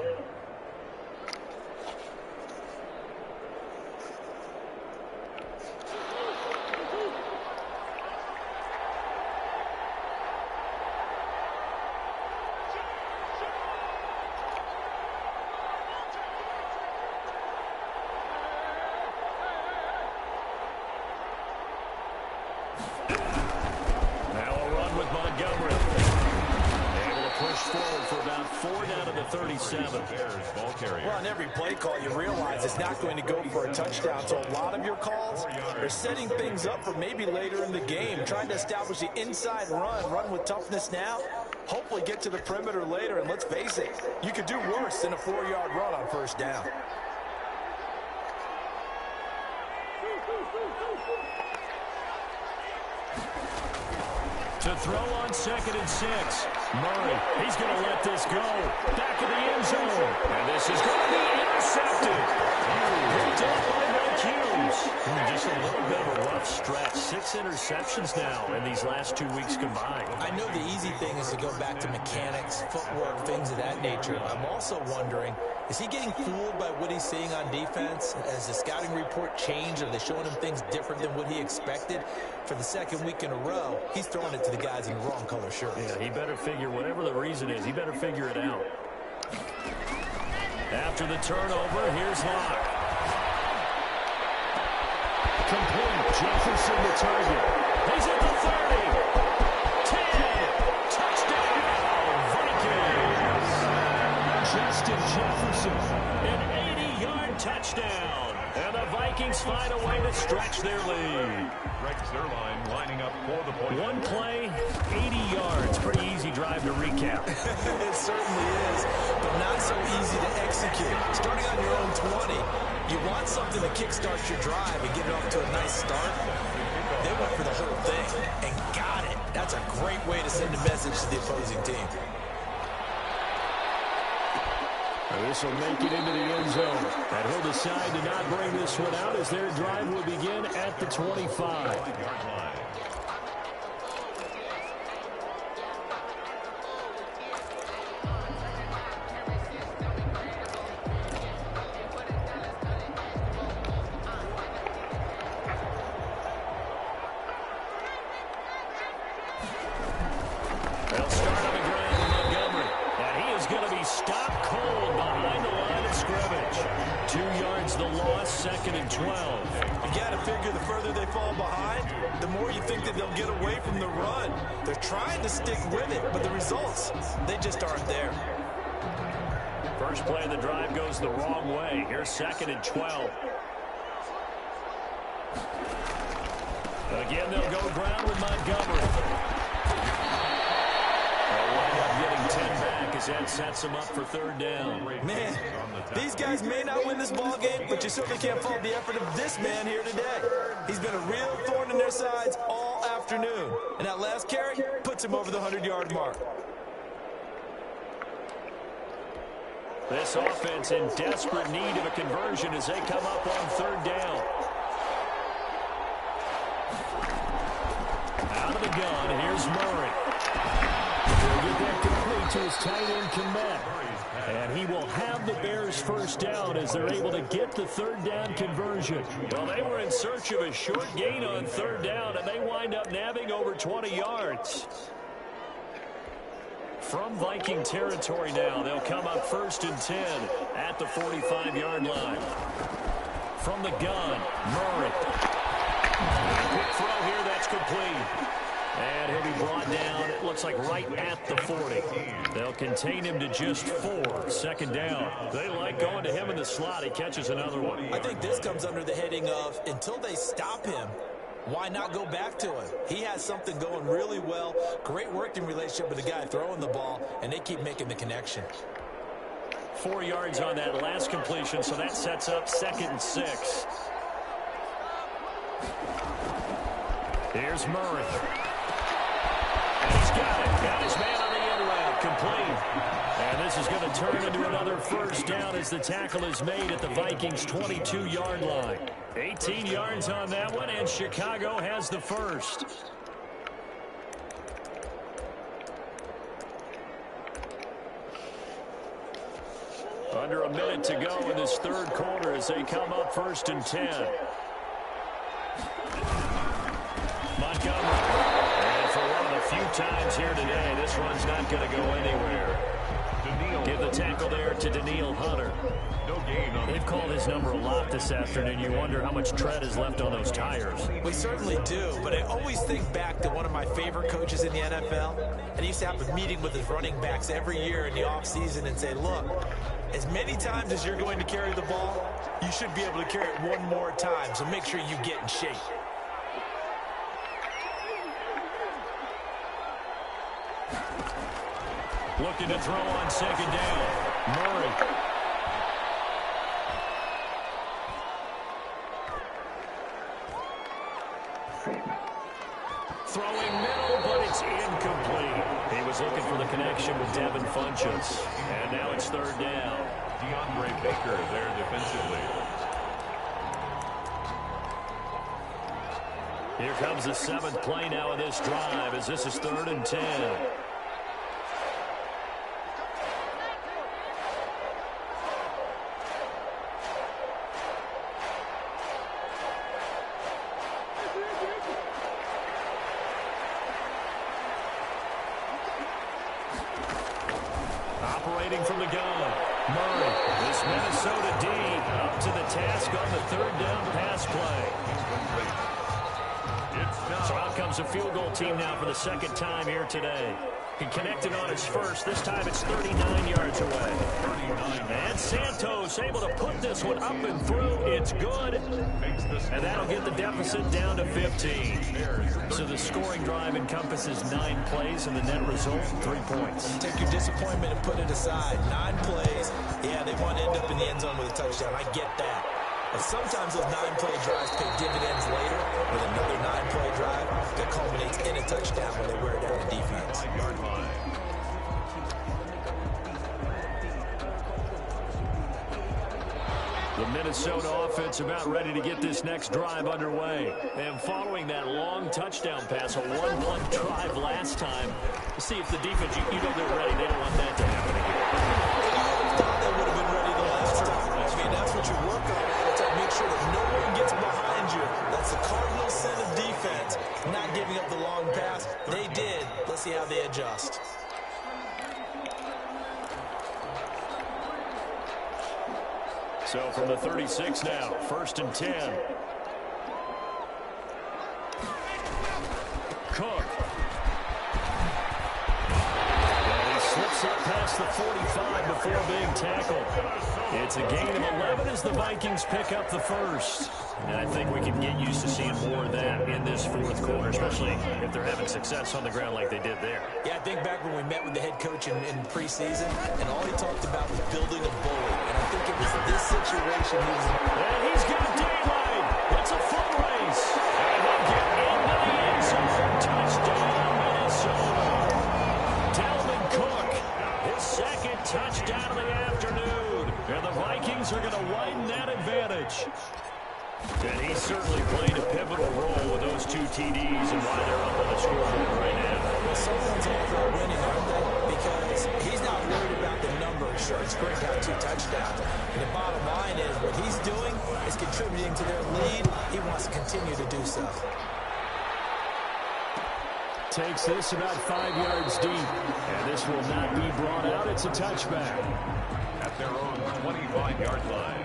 Well, on every play call, you realize it's not going to go for a touchdown. So a lot of your calls are setting things up for maybe later in the game, trying to establish the inside run with toughness now, hopefully get to the perimeter later. And let's face it, you could do worse than a 4-yard run on first down. To throw on 2nd and 6. Murray, he's going to let this go. Back of the end zone. And this is going to be intercepted. Picked up by Mike Hughes. Just a little bit of a rough stretch. 6 interceptions now in these last 2 weeks combined. I know the easy thing is to go back to mechanics, footwork, things of that nature. I'm also wondering, is he getting fooled by what he's seeing on defense? Has the scouting report changed? Are they showing him things different than what he expected? For the second week in a row, he's throwing it to the guys in the wrong color shirts. Yeah, he better figure, whatever the reason is, he better figure it out. After the turnover, here's Locke. complete. Jefferson the target. He's at the 30. 10. Touchdown, Vikings. Justin Jefferson, an 80-yard touchdown. And the Vikings find a way to stretch their lead. Greg Zerline lining up for the point. One play, 80 yards. Pretty easy drive to recap. It certainly is, but not so easy to execute. Starting on your own 20, you want something to kickstart your drive and get it off to a nice start. They went for the whole thing and got it. That's a great way to send a message to the opposing team. This will make it into the end zone. And he'll decide to not bring this one out as their drive will begin at the 25. They'll start on the ground with Montgomery. And he is going to be stopped cold behind the line of scrimmage. 2 yards the loss, 2nd and 12. You got to figure the further they fall behind, the more you think that they'll get away from the run. They're trying to stick with it, but the results, they just aren't there. First play of the drive goes the wrong way. Here's 2nd and 12. Again, they'll go ground with Montgomery. They'll wind up getting 10 back as that sets them up for 3rd down. Man, these guys may not win this ball game, but you certainly can't fault the effort of this man here today. He's been a real thorn in their sides all afternoon. And that last carry puts him over the 100-yard mark. This offense in desperate need of a conversion as they come up on 3rd down. Out of the gun, here's Murray. He'll get that complete to his tight end, Kmet. And he will have the Bears first down as they're able to get the 3rd down conversion. Well, they were in search of a short gain on 3rd down, and they wind up nabbing over 20 yards. From Viking territory now, they'll come up 1st and 10 at the 45-yard line. From the gun, Murray. Quick throw here, that's complete. And he'll be brought down, it looks like right at the 40. They'll contain him to just 4. 2nd down. They like going to him in the slot. He catches another one. I think this comes under the heading of until they stop him, why not go back to him? He has something going really well. Great working relationship with the guy throwing the ball, and they keep making the connection. 4 yards on that last completion, so that sets up 2nd and 6. Here's Murray. And he's got it. Got his man on the end route. Complete. And this is going to turn into another first down as the tackle is made at the Vikings' 22-yard line. 18 yards on that one, and Chicago has the first. Under a minute to go in this 3rd quarter as they come up 1st and 10. Montgomery. And for one of the few times here today, this one's not going to go anywhere. Give the tackle there to Daniil Hunter. No gain on. They've called his number a lot this afternoon. You wonder how much tread is left on those tires. We certainly do, but I always think back to one of my favorite coaches in the NFL. And he used to have a meeting with his running backs every year in the offseason and say, look, as many times as you're going to carry the ball, you should be able to carry it one more time, so make sure you get in shape. Looking to throw on 2nd down. Murray. Throwing middle, but it's incomplete. He was looking for the connection with Devin Funchess. And now it's 3rd down. DeAndre Baker there defensively. Here comes the 7th play now of this drive as this is 3rd and 10. Operating from the gun. Murray, this Minnesota D up to the task on the third down pass play. So out comes a field goal team now for the second time here today. He connected on his first. This time it's 39 yards away. And Santos able to put this one up and through. It's good. And that'll get the deficit down to 15. So the scoring drive encompasses 9 plays, and the net result, 3 points. Take your disappointment and put it aside. 9 plays. Yeah, they want to end up in the end zone with a touchdown. I get that. But sometimes those 9-play drives pay dividends later with another 9-play drive that culminates in a touchdown when they wear down the defense. The Minnesota offense about ready to get this next drive underway. And following that long touchdown pass, a 1-1 drive last time, see if the defense, you know they're ready. They don't want that to happen again. I thought they would have been ready the last time. I mean, that's what you work on. Make sure that no one gets behind you. That's the cardinal sin of defense, not giving up the long pass. They did. Let's see how they adjust. So from the 36 now, 1st and 10. Cook. And he slips up past the 45 before being tackled. It's a gain of 11 as the Vikings pick up the first. And I think we can get used to seeing more of that in this fourth quarter, especially if they're having success on the ground like they did there. Yeah, I think back when we met with the head coach in preseason, and all he talked about was building a bully. And I think it was this situation he was in. And he's got daylight. It's a foot race. And he'll get into the end zone. Touchdown, Minnesota. Dalvin Cook, his second touchdown of the afternoon. And the Vikings are going to widen that advantage. And he certainly played a pivotal role with those 2 TDs and why they're up on the scoreboard right now. Well, someone's all about winning, aren't they? Because he's not worried about the numbers. Sure, it's great to have 2 touchdowns. And the bottom line is what he's doing is contributing to their lead. He wants to continue to do so. Takes this about 5 yards deep. And this will not be brought out. It's a touchback. At their own 25-yard line.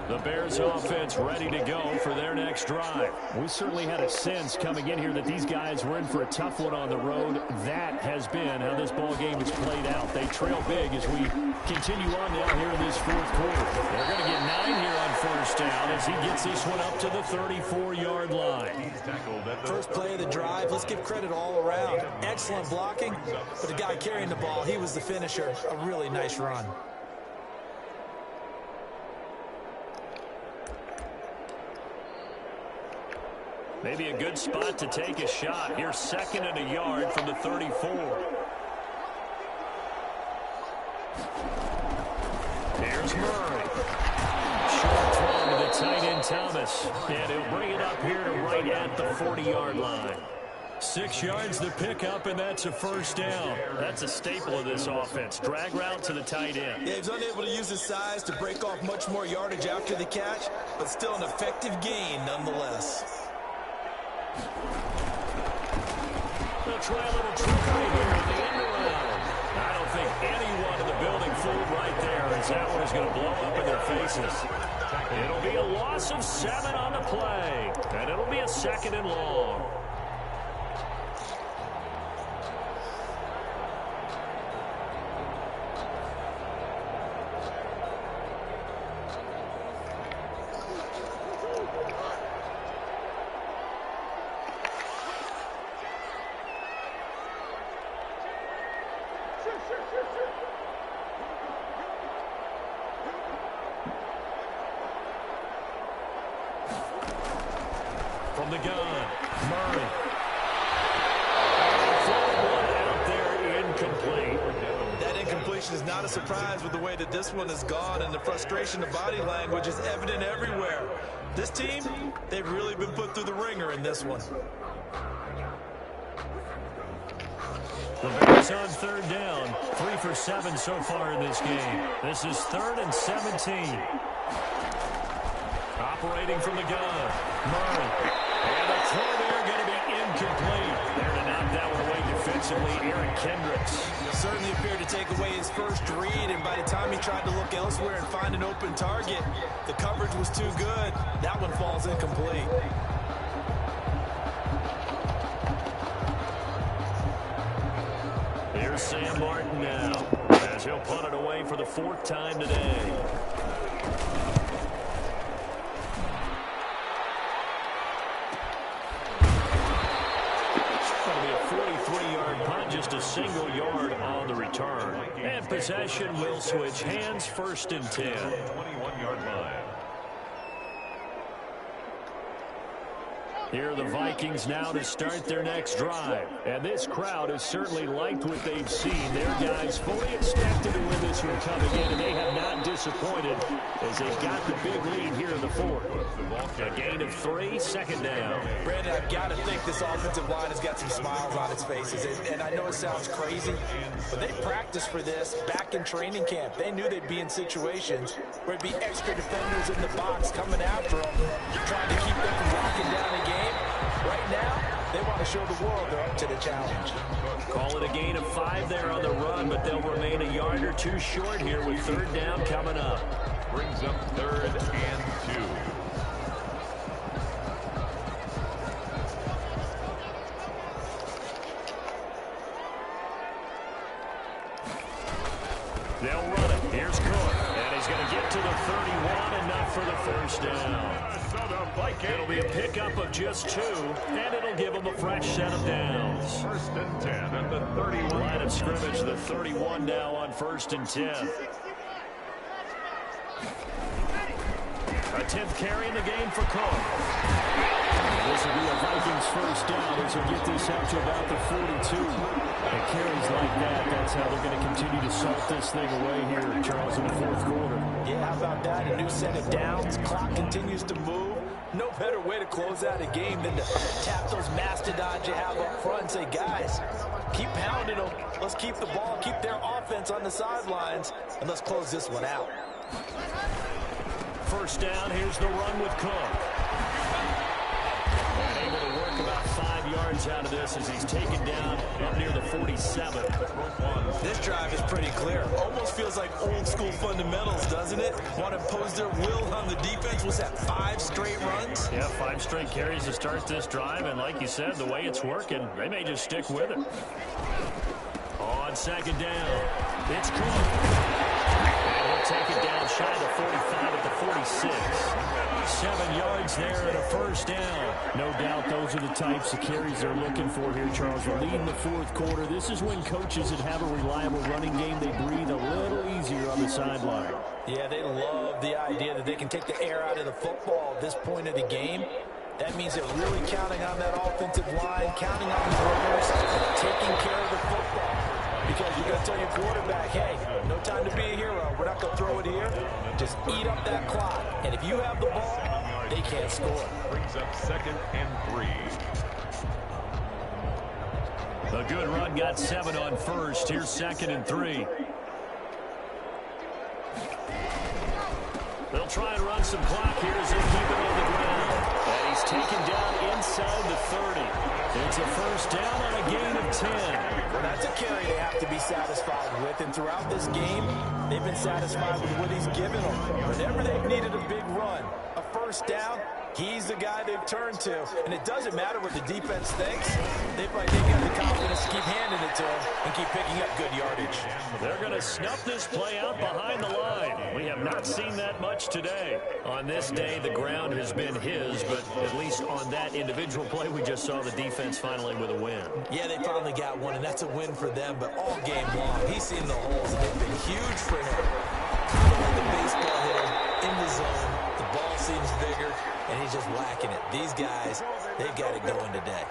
The Bears offense ready to go for their next drive. We certainly had a sense coming in here that these guys were in for a tough one on the road. That has been how this ball game has played out. They trail big as we continue on now here in this fourth quarter. They're going to get 9 here on 1st down as he gets this one up to the 34-yard line. First play of the drive, let's give credit all around. Excellent blocking, but the guy carrying the ball, he was the finisher. A really nice run. Maybe a good spot to take a shot. Here's 2nd and a yard from the 34. Here's Murray. Short throw to the tight end Thomas. And he'll bring it up here to right at the 40-yard line. 6 yards to pick up, and that's a 1st down. That's a staple of this offense. Drag route to the tight end. Yeah, he's unable to use his size to break off much more yardage after the catch, but still an effective gain nonetheless. They'll try a little trickery here in the end around. I don't think anyone in the building fooled right there, as that one is going to blow up in their faces. It'll be a loss of 7 on the play, and it'll be a 2nd and long. From the gun, Murray. One out there, incomplete. That incompletion is not a surprise with the way that this one has gone, and the frustration of body language is evident everywhere. This team, they've really been put through the ringer in this one. The Bears on 3rd down, 3 for 7 so far in this game. This is 3rd and 17. Operating from the gun, Murray. throw there going to be incomplete. There to knock that one away defensively, Eric Kendricks. Certainly appeared to take away his first read, and by the time he tried to look elsewhere and find an open target, the coverage was too good. That one falls incomplete. Here's Sam Martin now, as he'll punt it away for the 4th time today. That'll be a 43-yard punt, just a single yard on the return. And possession will switch hands, 1st and 10. 21-yard line. Here are the Vikings now to start their next drive. And this crowd has certainly liked what they've seen. Their guys fully expected to win this one coming in, and they have not disappointed as they've got the big lead here in the 4th. A gain of 3, 2nd down. Brandon, I've got to think this offensive line has got some smiles on its faces. And I know it sounds crazy, but they practiced for this back in training camp. They knew they'd be in situations where it'd be extra defenders in the box coming after them, trying to keep them from locking down the game. Right now, they want to show the world they're up to the challenge. Call it a gain of 5 there on the run, but they'll remain a yard or 2 short here with 3rd down coming up. Brings up 3rd and 2. They'll run it. Here's Cook. And he's going to get to the 31, enough for the 1st down. It'll be a pickup of just 2, and it'll give them a fresh set of downs. 1st and 10 at the 31. Line of scrimmage, the 31 now on 1st and 10. A 10th carry in the game for Cook. This will be a Vikings 1st down as he'll get this out to about the 42. And carries like that, that's how they're going to continue to salt this thing away here, Charles, in the 4th quarter. Yeah, how about that? A new set of downs. Clock continues to move. No better way to close out a game than to tap those mastodons you have up front and say, guys, keep pounding them. Let's keep the ball, keep their offense on the sidelines, and let's close this one out. 1st down, here's the run with Cook. And able to work about 5 yards out of this as he's taken down up near the 47. This drive is pretty clear. Almost feels like old school fundamentals, doesn't it? Want to impose their will on the defense. Was that 5 straight runs? Yeah, 5 straight carries to start this drive, and like you said, the way it's working, they may just stick with it. On 2nd down, it's Cook. And he'll take it down shy of the 45 at the 46. 7 yards there and a 1st down. No doubt those are the types of carries they're looking for here, Charles. We're leading the 4th quarter. This is when coaches that have a reliable running game, they breathe a little easier on the sideline. Yeah, they love the idea that they can take the air out of the football at this point of the game. That means they're really counting on that offensive line, counting on the runners, taking care of the football. Because you're going to tell your quarterback, hey, no time to be a hero. We're not going to throw it here. Just eat up that clock. And if you have the ball, they can't score. Brings up 2nd and 3. A good run got 7 on 1st. Here's 2nd and 3. They'll try and run some clock here as they keep it on the ground. And he's taken down inside the 30. It's a 1st down on a gain of 10. Well, that's a carry they have to be satisfied with. And throughout this game, they've been satisfied with what he's given them. Whenever they've needed a big run, a 1st down, he's the guy they've turned to. And it doesn't matter what the defense thinks. They've got the confidence to keep handing it to him and keep picking up good yardage. They're going to snuff this play out behind the line. We have not seen that much today. On this day, the ground has been his, but at least on that individual play, we just saw the defense finally with a win. Yeah, they finally got one, and that's a win for them, but all game long, he's seen the holes, and they've been huge for him. Kind of like the baseball hitter in the zone. The ball seems bigger, and he's just whacking it. These guys, they've got it going today.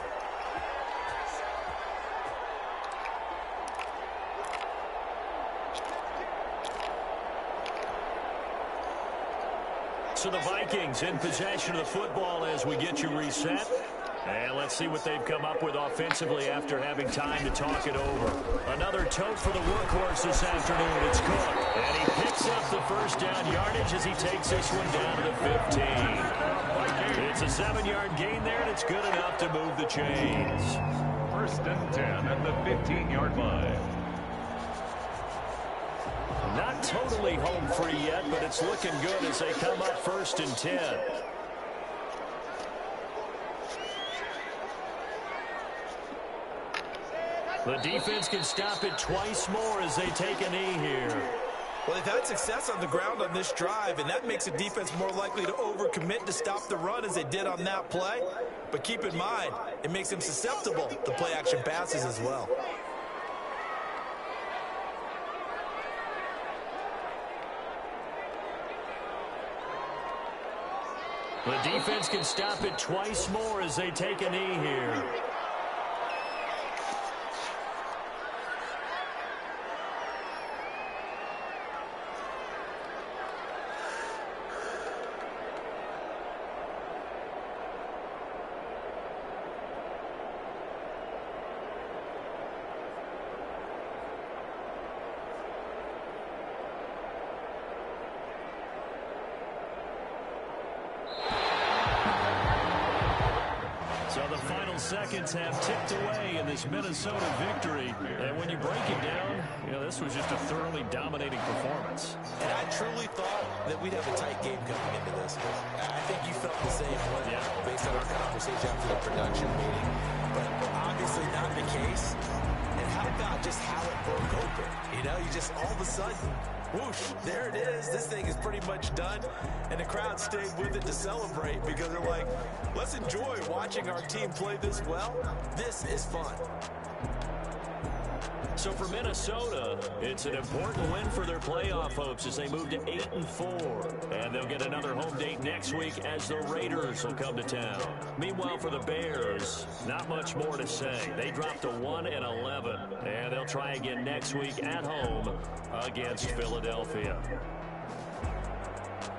So the Vikings in possession of the football as we get you reset. And let's see what they've come up with offensively after having time to talk it over. Another tote for the workhorse this afternoon. It's Cook. And he picks up the 1st down yardage as he takes this one down to the 15. It's a 7-yard gain there, and it's good enough to move the chains. 1st and 10 at the 15-yard line. Not totally home free yet, but it's looking good as they come up 1st and 10. The defense can stop it twice more as they take a knee here. Well, they've had success on the ground on this drive, and that makes the defense more likely to overcommit to stop the run as they did on that play. But keep in mind, it makes them susceptible to play-action passes as well. The defense can stop it twice more as they take a knee here. Seconds have ticked away in this Minnesota victory. And when you break it down, this was just a thoroughly dominating performance. And I truly thought that we'd have a tight game coming into this. I think you felt the same way based on our conversation after the production meeting. But obviously not the case. And how about just how it broke open? You just all of a sudden, whoosh, there it is. This thing is pretty much done. And the crowd stayed with it to celebrate because they're like, let's enjoy watching our team play this well. This is fun. So for Minnesota, it's an important win for their playoff hopes as they move to 8-4. And they'll get another home date next week as the Raiders will come to town. Meanwhile, for the Bears, not much more to say. They dropped to 1-11, and they'll try again next week at home against Philadelphia.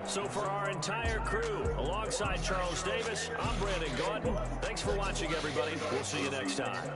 So for our entire crew, alongside Charles Davis, I'm Brandon Gaudin. Thanks for watching, everybody. We'll see you next time.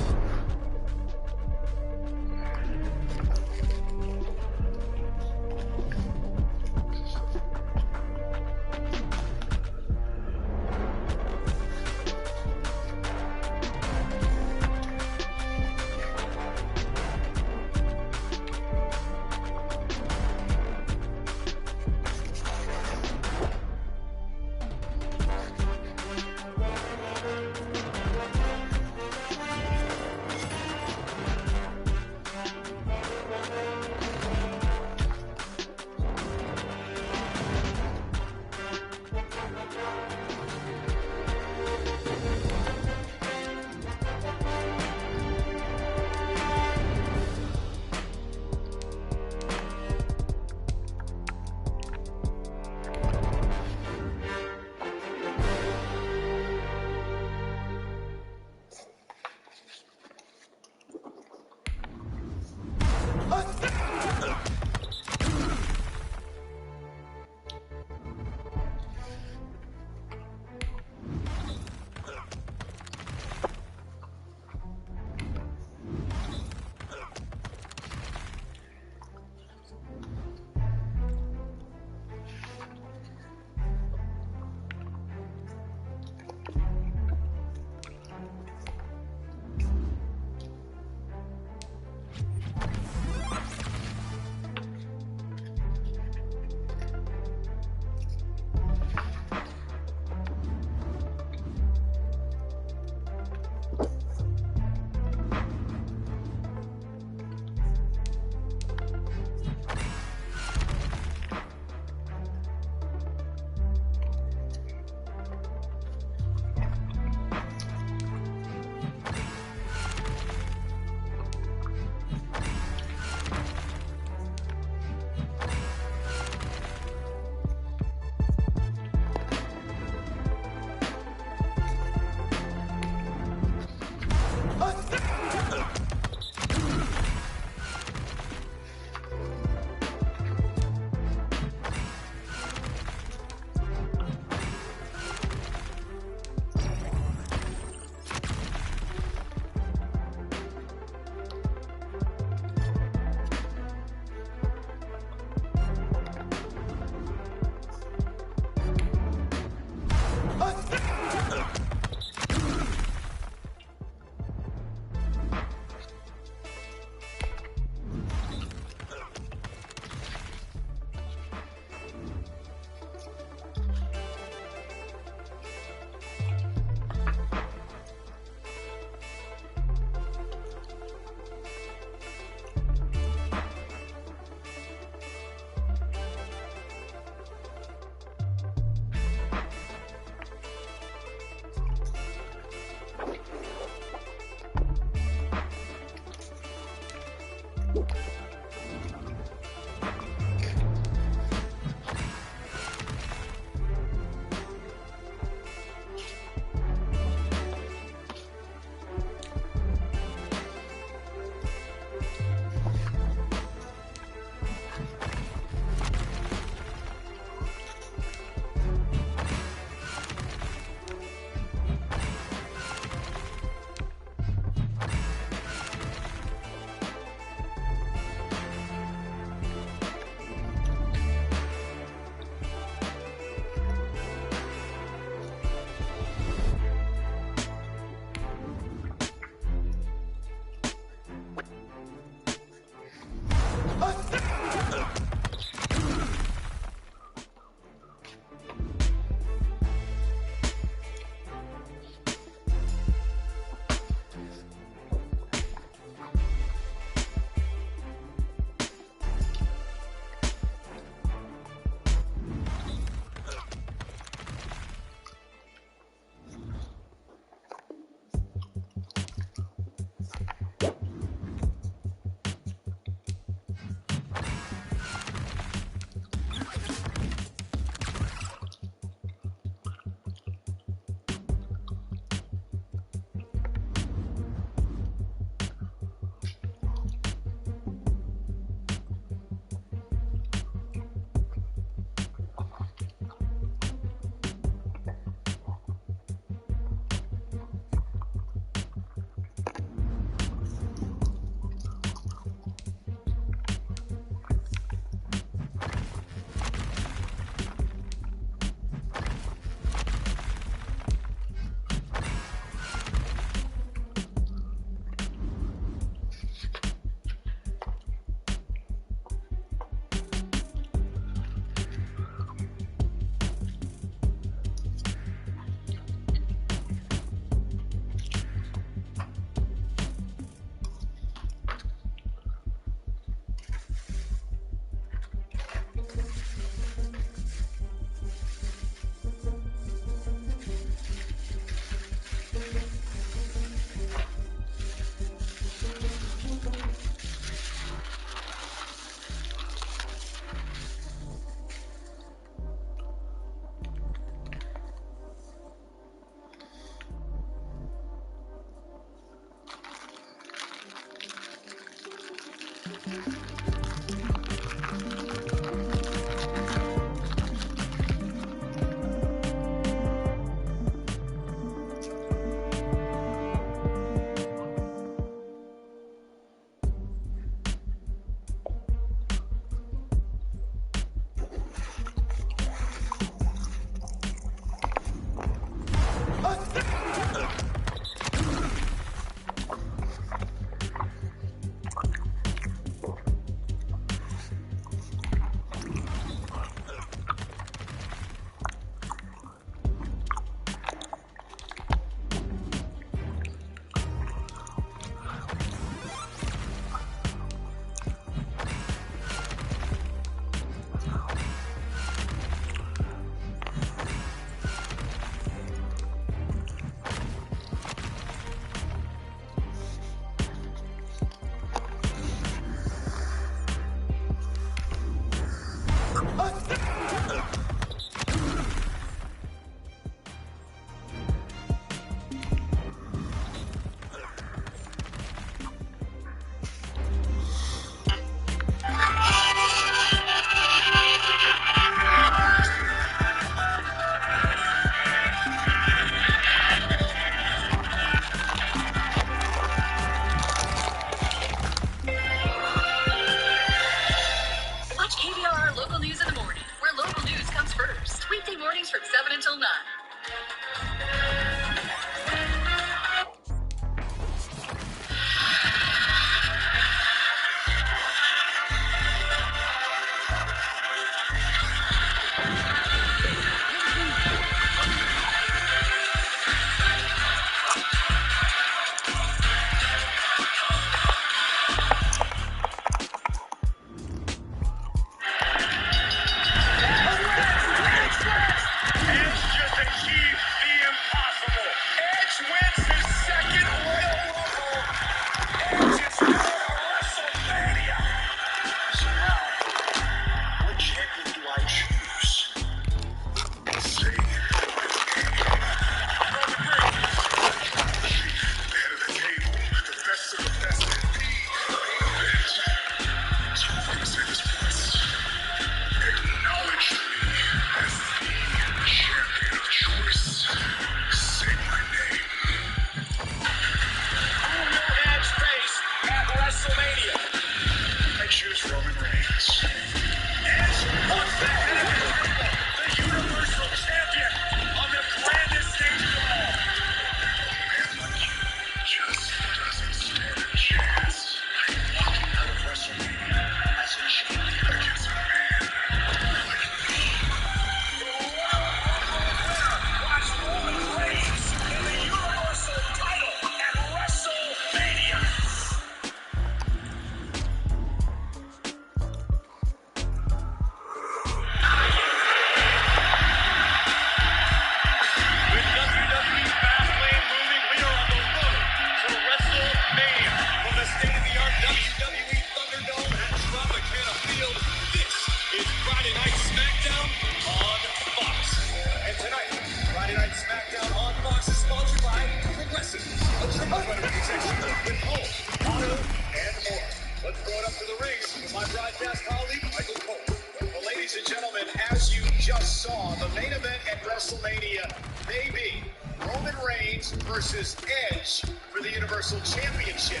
WrestleMania may be Roman Reigns versus Edge for the Universal Championship.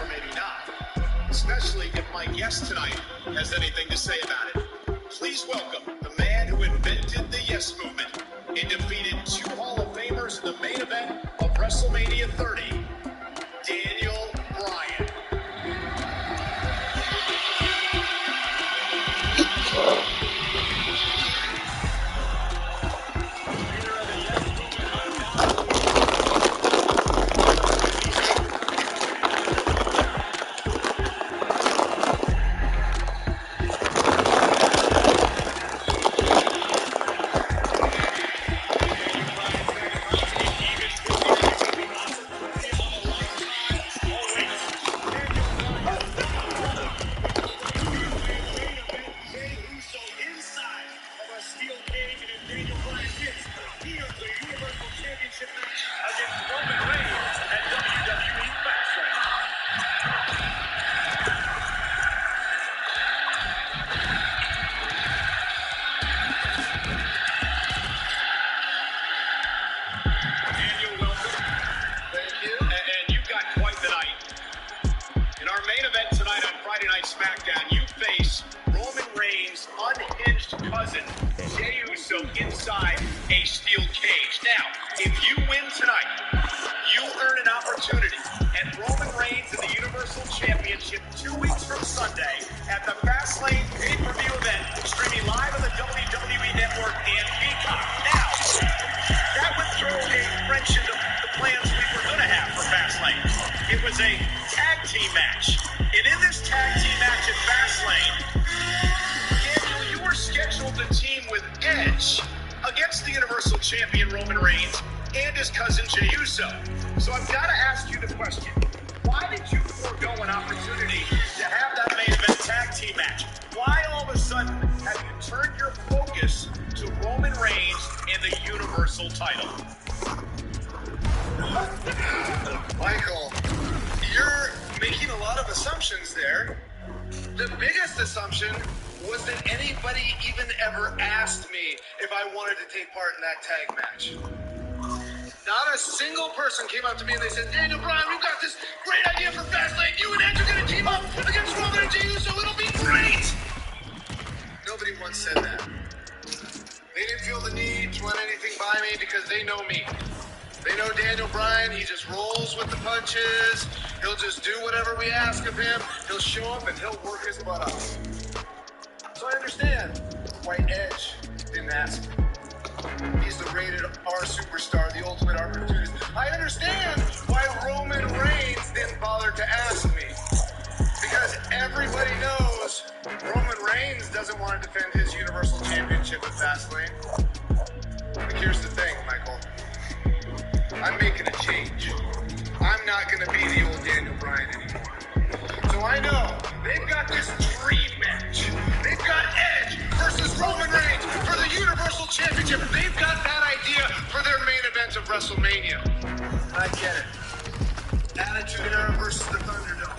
Or maybe not. Especially if my guest tonight has anything to say about it. Please welcome the man who invented the Yes Movement and defeated 2 Hall of Famers in the main event of WrestleMania 30, Daniel Bryan. inside a steel cage. Now, if you win tonight, you earn an opportunity at Roman Reigns in the Universal Championship 2 weeks from Sunday at the Fastlane pay-per-view event, streaming live on the WWE Network and Peacock. Now, that would throw a wrench into the plans we were going to have for Fastlane. It was a tag team match. And in this tag team match at Fastlane, Daniel, you were scheduled to team with Edge against the Universal Champion Roman Reigns and his cousin Jey Uso. So I've got to ask you the question. Why did you forego an opportunity to have that main event tag team match? Why all of a sudden have you turned your focus to Roman Reigns and the Universal title? Michael, you're making a lot of assumptions there. The biggest assumption was that anybody even ever asked me if I wanted to take part in that tag match. Not a single person came up to me and they said, Daniel Bryan, we've got this great idea for Fastlane. You and Edge are going to team up against Roman and Jey Uso. It'll be great. Nobody once said that. They didn't feel the need to run anything by me because they know me. They know Daniel Bryan, he just rolls with the punches. He'll just do whatever we ask of him. He'll show up and he'll work his butt off. So I understand why Edge didn't ask me. He's the rated R superstar, the ultimate opportunist. I understand why Roman Reigns didn't bother to ask me. Because everybody knows Roman Reigns doesn't want to defend his Universal Championship at Fastlane. But here's the thing, Michael. I'm making a change. I'm not going to be the old Daniel Bryan anymore. So I know they've got this dream match. They've got Edge versus Roman Reigns for the Universal Championship. They've got that idea for their main event of WrestleMania. I get it. Attitude Era versus the Thunderdome.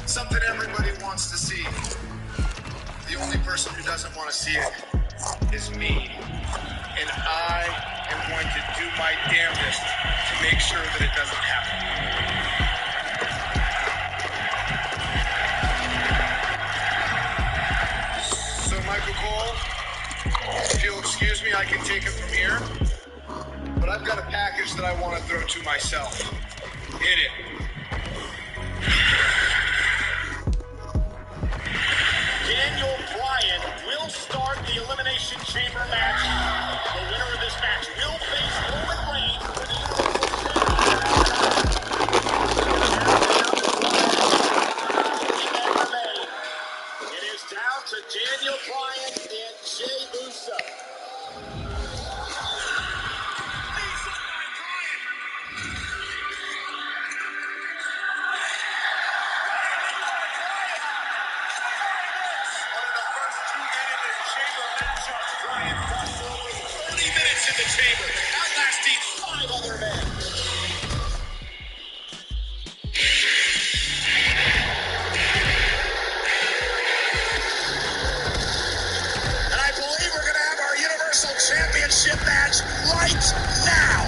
Something everybody wants to see. The only person who doesn't want to see it is me. And I am going to do my damnedest to make sure that it doesn't happen. So, Michael Cole, if you'll excuse me, I can take it from here. But I've got a package that I want to throw to myself. Hit it. Daniel Bryan will start the Elimination Chamber match. The winner of this match will face Roman Reigns for the Universal Championship. It is down to Daniel Bryan and Jey Uso. In the chamber, outlasting 5 other men. And I believe we're going to have our Universal Championship match right now.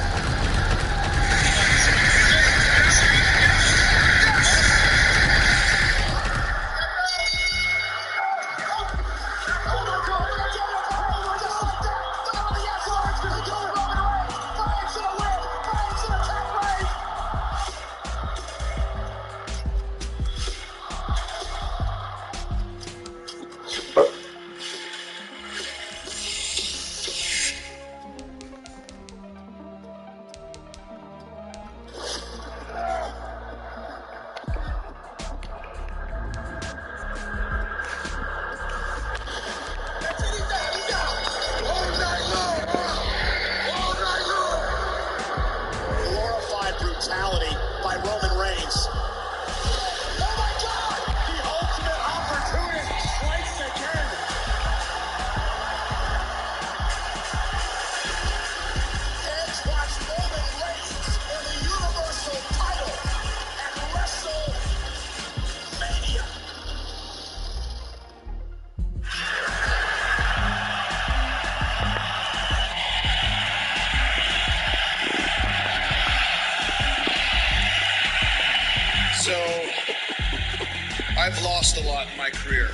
I've lost a lot in my career.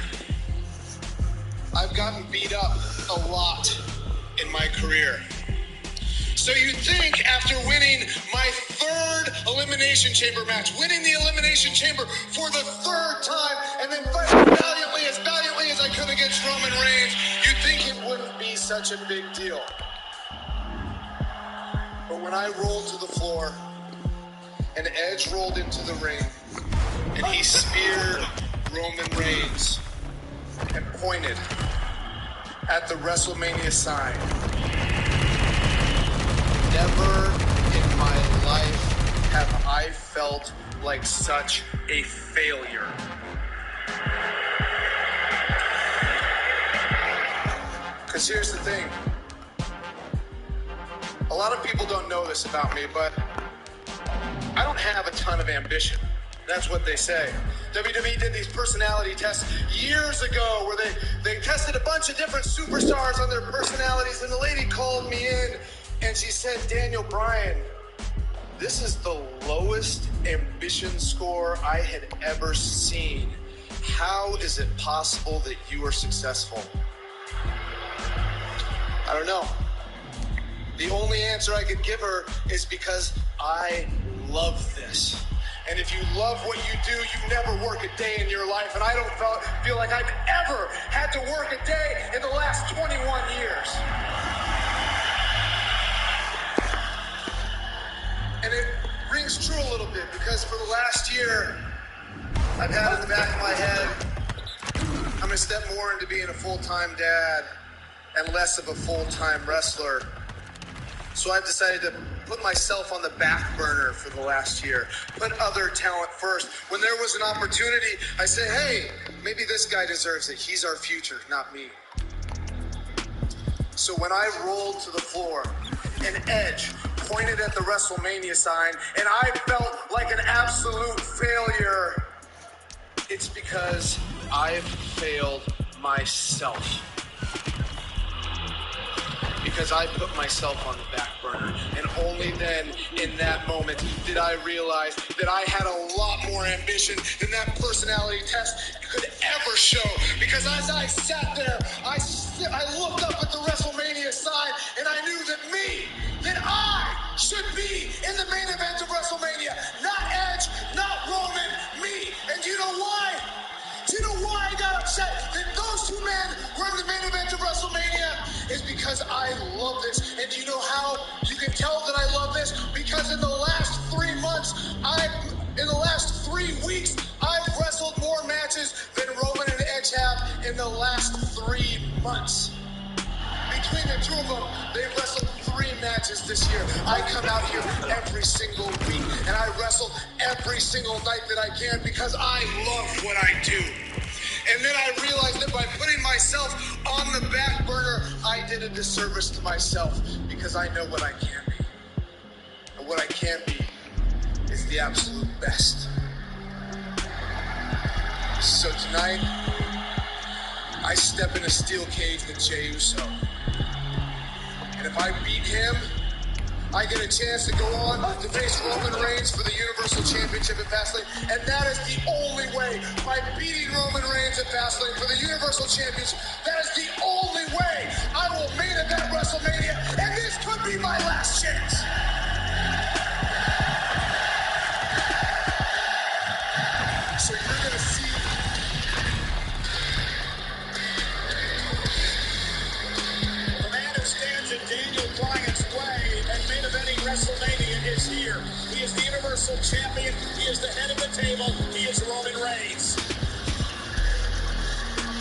I've gotten beat up a lot in my career. So you'd think after winning my third Elimination Chamber match, winning the Elimination Chamber for the third time, and then fighting valiantly as I could against Roman Reigns, you'd think it wouldn't be such a big deal. But when I rolled to the floor, and Edge rolled into the ring, and he speared Roman Reigns and pointed at the WrestleMania sign, never in my life have I felt like such a failure. Because here's the thing. A lot of people don't know this about me, but I don't have a ton of ambition. That's what they say. WWE did these personality tests years ago where they tested a bunch of different superstars on their personalities, and the lady called me in and she said, Daniel Bryan, this is the lowest ambition score I had ever seen. How is it possible that you are successful? I don't know. The only answer I could give her is because I love this. And if you love what you do, you never work a day in your life. And I don't feel like I've ever had to work a day in the last 21 years. And it rings true a little bit because for the last year, I've had in the back of my head, I'm going to step more into being a full-time dad and less of a full-time wrestler. So I've decided to put myself on the back burner for the last year, put other talent first. When there was an opportunity, I said, hey, maybe this guy deserves it. He's our future, not me. So when I rolled to the floor and Edge pointed at the WrestleMania sign and I felt like an absolute failure, it's because I've failed myself. Because I put myself on the back burner. And only then, in that moment, did I realize that I had a lot more ambition than that personality test could ever show. Because as I sat there, I looked up at the WrestleMania sign, and I knew that I should be in the main event of WrestleMania. Not Edge, not Roman, me. And do you know why? Do you know why I got upset that those two men were in the main event of WrestleMania? Is because I love this. And do you know how you can tell that I love this? Because in the last 3 months, in the last 3 weeks, I've wrestled more matches than Roman and Edge have in the last 3 months. Between the two of them, they've wrestled 3 matches this year. I come out here every single week, and I wrestle every single night that I can because I love what I do. And then I realized that by putting myself on the back burner, I did a disservice to myself because I know what I can be. And what I can be is the absolute best. So tonight, I step in a steel cage with Jey Uso. And if I beat him, I get a chance to go on to face Roman Reigns for the Universal Championship at Fastlane. And that is the only way, by beating Roman Reigns at Fastlane for the Universal Championship, that is the only way I will main event WrestleMania. And this could be my last chance. So you're going to see the man who stands in Daniel Bryan's way and main eventing WrestleMania is here. He is the Universal Champion. He is the head of the table. He is Roman Reigns.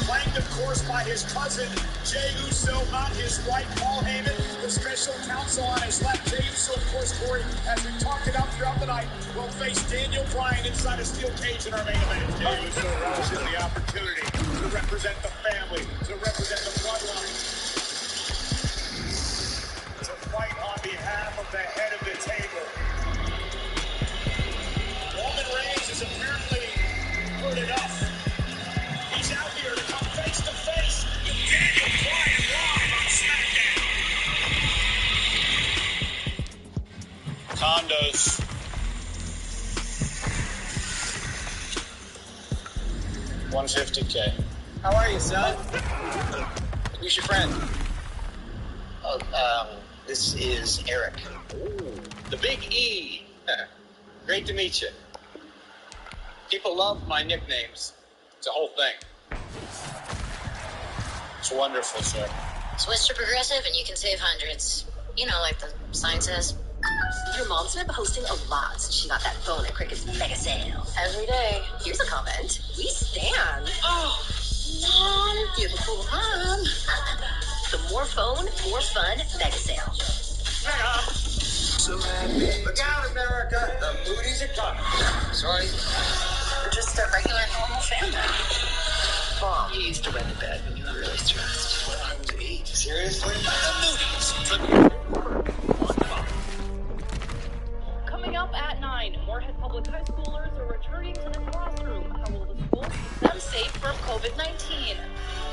Flanked, of course, by his cousin, Jey Uso, on his right, Paul Heyman, the special counsel on his left. Jey Uso, of course, Corey, as we talked it out throughout the night, will face Daniel Bryan inside a steel cage in our main event. Jey Uso relishes the opportunity to represent the family, to represent the bloodline, to fight on behalf of the head of the table. Roman Reigns is apparently good enough. He's out here to come face to face with Daniel Bryan live on SmackDown. Condos. $150K. How are you, son? Who's your friend? This is Eric. The Big E. Great to meet you. People love my nicknames. It's a whole thing. It's wonderful, sir. Switch to Progressive and you can save hundreds. You know, like the sign says. Your mom's been posting a lot since she got that phone at Cricket's mega sale. Every day. Here's a comment. We stand. Oh, Mom, you have a cool mom. The more phone, more fun mega sale. Mega. So happy. Look out, America. The Moody's are coming. Sorry. We're just a regular, normal family. Mom, you used to wet the bed when you were really stressed. What I would eat? Seriously? The Moody's. Coming up at 9, Moorhead Public High Schoolers are returning to the classroom. How will the school keep them safe from COVID-19?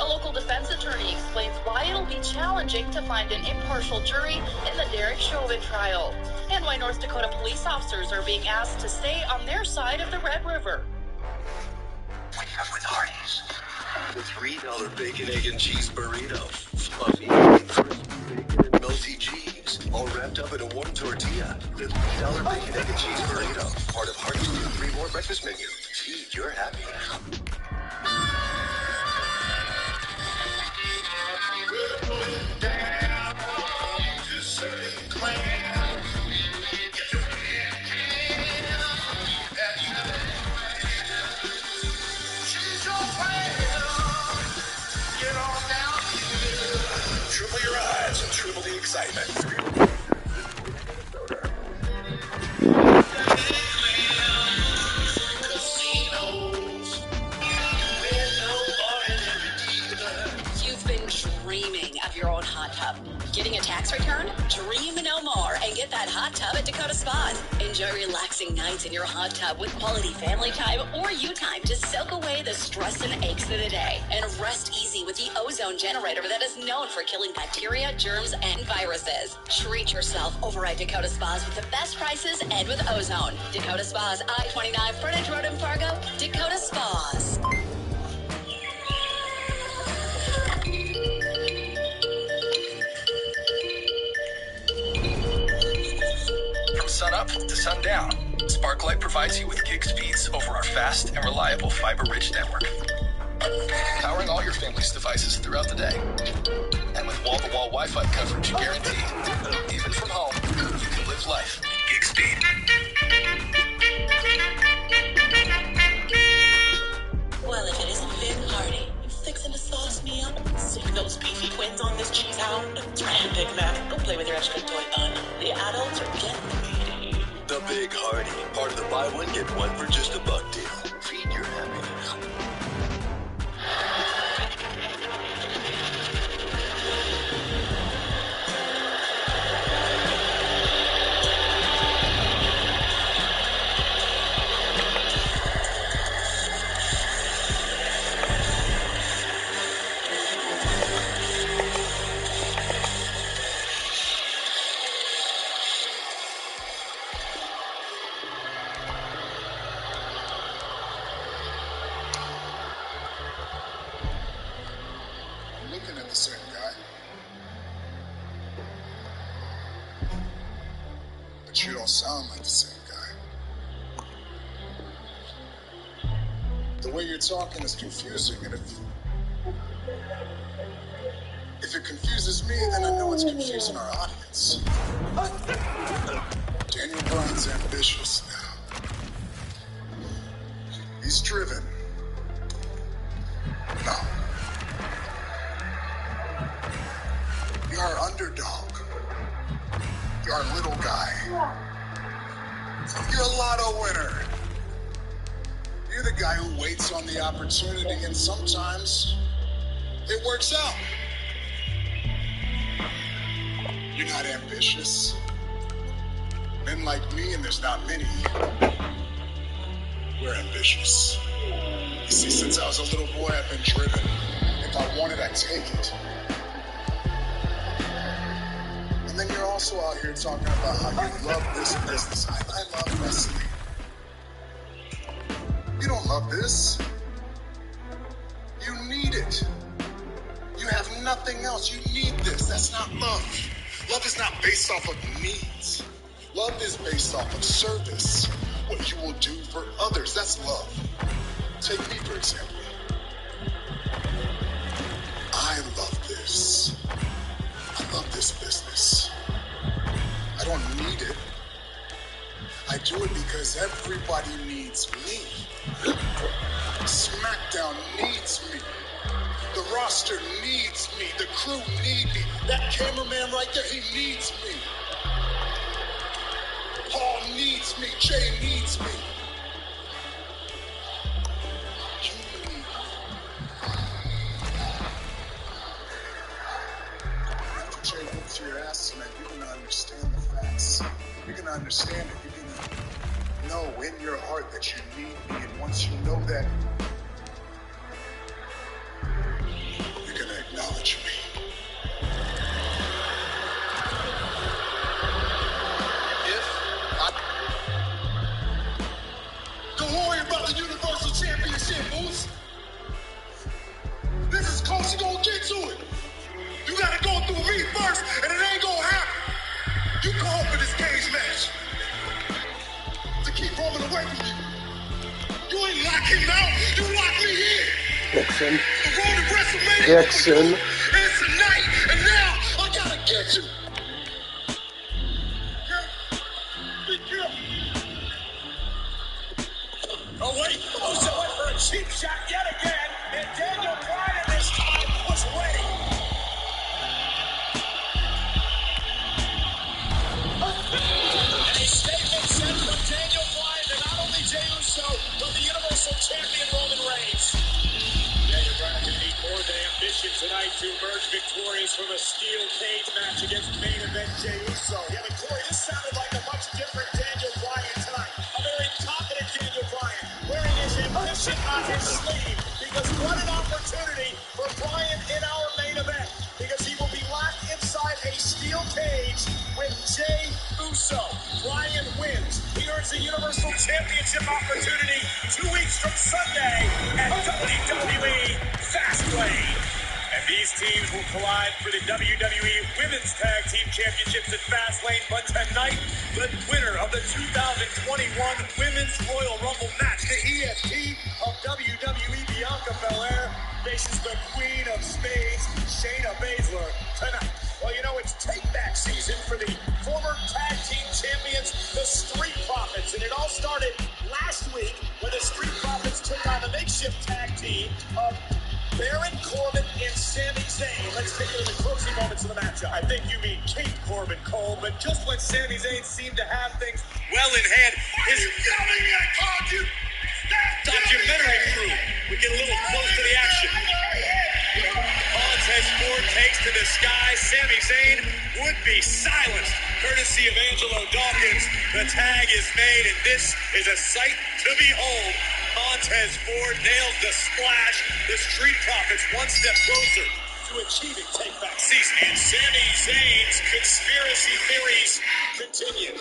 A local defense attorney explains why it'll be challenging to find an impartial jury in the Derek Chauvin trial, and why North Dakota police officers are being asked to stay on their side of the Red River. Wake up with Hardee's. The $3 bacon, egg, and cheese burrito. Fluffy, bacon, and melty cheese. All wrapped up in a warm tortilla. The $3 bacon, egg, and cheese burrito. Part of Hardee's new 3 more breakfast menu. Feed your happy. Triple your eyes and triple the excitement. You've been dreaming of your own hot tub. Getting a tax return? Dream no more and get that hot tub at Dakota Spas. Enjoy relaxing nights in your hot tub with quality family time or you time to soak away the stress and aches of the day. And rest easy with the ozone generator that is known for killing bacteria, germs, and viruses. Treat yourself over at Dakota Spas with the best prices and with ozone. Dakota Spas, I-29 Frontage Road in Fargo. Dakota Spas. From sunup to sundown, Sparklight provides you with gig speeds over our fast and reliable fiber-rich network. Powering all your family's devices throughout the day. And with wall-to-wall Wi-Fi coverage guaranteed. Even from home, you can live life gig speed. Well, if it isn't Big Hardy, you fixing to sauce me up? Stick those beefy twins on this cheese hound. Try Big Mac. Go play with your extra toy gun. The adults are getting meaty. The Big Hardy. Part of the buy one, get one for just $1 deal. Feed your happiness. Looking at the same guy. But you don't sound like the same guy. The way you're talking is confusing, and if it confuses me, then I know it's confusing our audience. Daniel Bryan's ambitious now. He's driven. No. You're our underdog. You're our little guy. You're a lotto winner. You're the guy who waits on the opportunity, and sometimes it works out. You're not ambitious. Men like me, and there's not many, we're ambitious. You see, since I was a little boy, I've been driven. If I want it, I take it. And then you're also out here talking about how you love this business. I love wrestling. You don't love this. You need it. You have nothing else. You need this. That's not love. Love is not based off of needs. Love is based off of service. What you will do for others. That's love. Take me, for example. I love this. I love this business. I don't need it. I do it because everybody needs me. SmackDown needs me. The roster needs me. The crew need me. That cameraman right there, he needs me. Paul needs me. Jay needs me. You need me. After Jay whoops your ass tonight, you're going to understand the facts. You're going to understand it. You're going to know in your heart that you need me. And once you know that, you're going to acknowledge me. Don't worry about the Universal Championship, Moose. This is close. You're going to get to it. You got to go through me first, and it ain't going to happen. You called for this cage match to keep Roman away from you. You ain't lock him out. You lock me in. Dixon. The road to WrestleMania. Dixon. And tonight, and now I got to get you. Be careful. Oh, wait. Uso went for a cheap shot yet again, and Daniel Bryan this time was ready. And a statement sent from Daniel Bryan to not only Jey Uso, but the Universal Champion Roman Reigns. Daniel Bryan can need more than ambition tonight to emerge victorious from a steel cage match against main event Jey Uso. Yeah, but Corey, this sounded like a much different Daniel Bryan tonight. A very confident Daniel Bryan, wearing his ambition on his sleeve. Because what an opportunity for Bryan in our main event. Because he will be locked inside a steel cage with Jey Uso. Bryan wins. He earns the Universal Championship opportunity 2 weeks from Sunday at WWE Fastlane. And these teams will collide for the WWE Women's Tag Team Championships at Fastlane. But tonight, the winner of the 2021 Women's Royal Rumble match, the EST of WWE, Bianca Belair, faces the Queen of Spades, Shayna Baszler, tonight. Well, you know, it's take-back season for the former tag team champions, the Street Profits. And it all started last week when the Street Profits took on the makeshift tag team of Baron Corbin and Sami Zayn. Let's take a look at the closing moments of the matchup. I think you mean King Corbin, Cole, but just when Sami Zayn seemed to have things well in hand, his documentary crew would get a little close to the action. Montez Ford takes to the sky. Sami Zayn would be silenced, courtesy of Angelo Dawkins. The tag is made, and this is a sight to behold. Montez Ford nails the splash. The Street Profits one step closer to achieving take-back season. And Sami Zayn's conspiracy theories continue.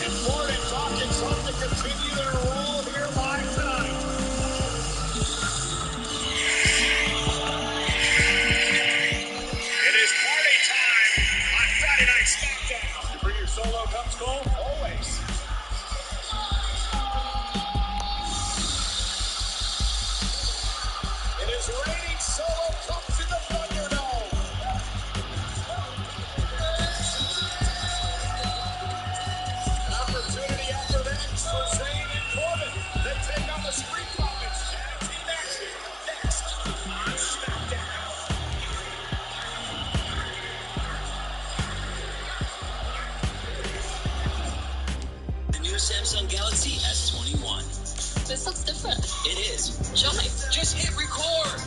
And Ford and Dawkins hope to continue their role here live tonight. It is party time on Friday Night SmackDown. You bring your solo cups, Cole? Always. It is raining solo cups in the Thunderdome. An opportunity after that for Zayn and Corbin. They take on the Street Profits. Tag team action next on SmackDown. The new Samsung Galaxy S21. This looks different. It is. Show me. Just hit record.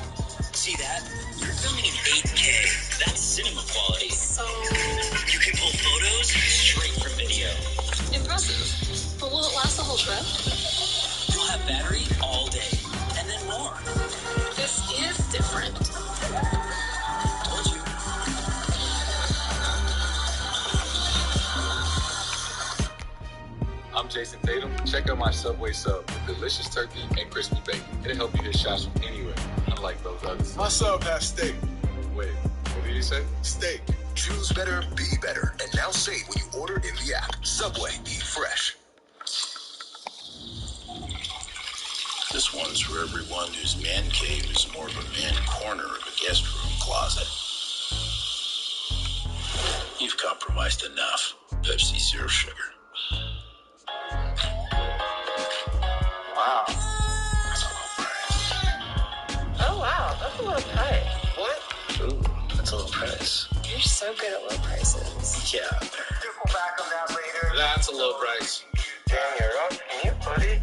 See that? You're filming in 8K. That's cinema quality. So You can pull photos straight from video. impressive. But will it last the whole trip? You'll have battery all day. And then more. This is different. Told you. I'm Jason Tatum. Check out my Subway sub with delicious turkey and crispy bacon. It'll help you hit shots from anywhere. Unlock like those others. My sub has steak. Wait, what did you say? Steak. Choose better, be better. And now save when you order in the app. Subway, eat fresh. This one's for everyone whose man cave is more of a man corner of a guest room closet. You've compromised enough. Pepsi Zero Sugar. Wow. Oh, wow. That's a low price. What? Ooh, that's a low price. You're so good at low prices. Yeah. Circle back on that later. That's a low price. Damn, you're up. Can you put it?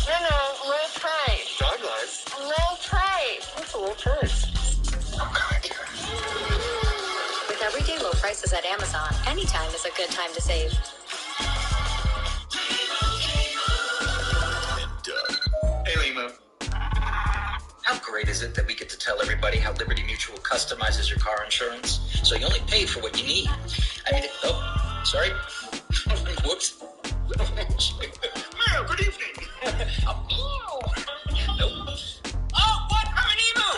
No, low price. Dog life. Low price. What's a low price? I'm coming to With everyday low prices at Amazon, anytime is a good time to save. Hey, Lima. How great is it that we get to tell everybody how Liberty Mutual customizes your car insurance so you only pay for what you need? I mean, oh, sorry. Whoops. Mayor, good evening. Nope. Oh, what? I'm an emu!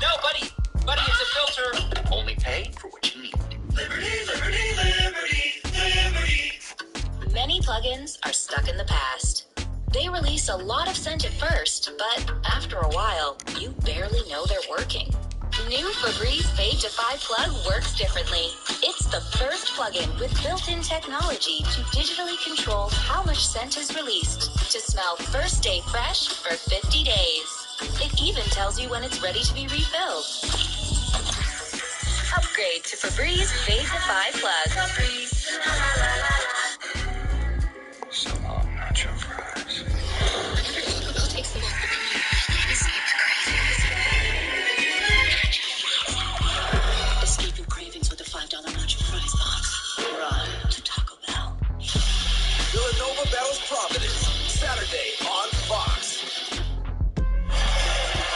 No, buddy, it's a filter. Only pay for what you need. Liberty, liberty, liberty, liberty. Many plugins are stuck in the past. They release a lot of scent at first, but after a while, you barely know they're working. New Febreze Fade to 5 plug works differently. It's the first plugin with built-in technology to digitally control how much scent is released to smell first day fresh for 50 days. It even tells you when it's ready to be refilled. Upgrade to Febreze Fade to 5 plug. So long, nacho fries. Take some off the Escape your cravings with a $5 nacho fries box. Run to Taco Bell. Villanova battles Providence, Saturday on Fox.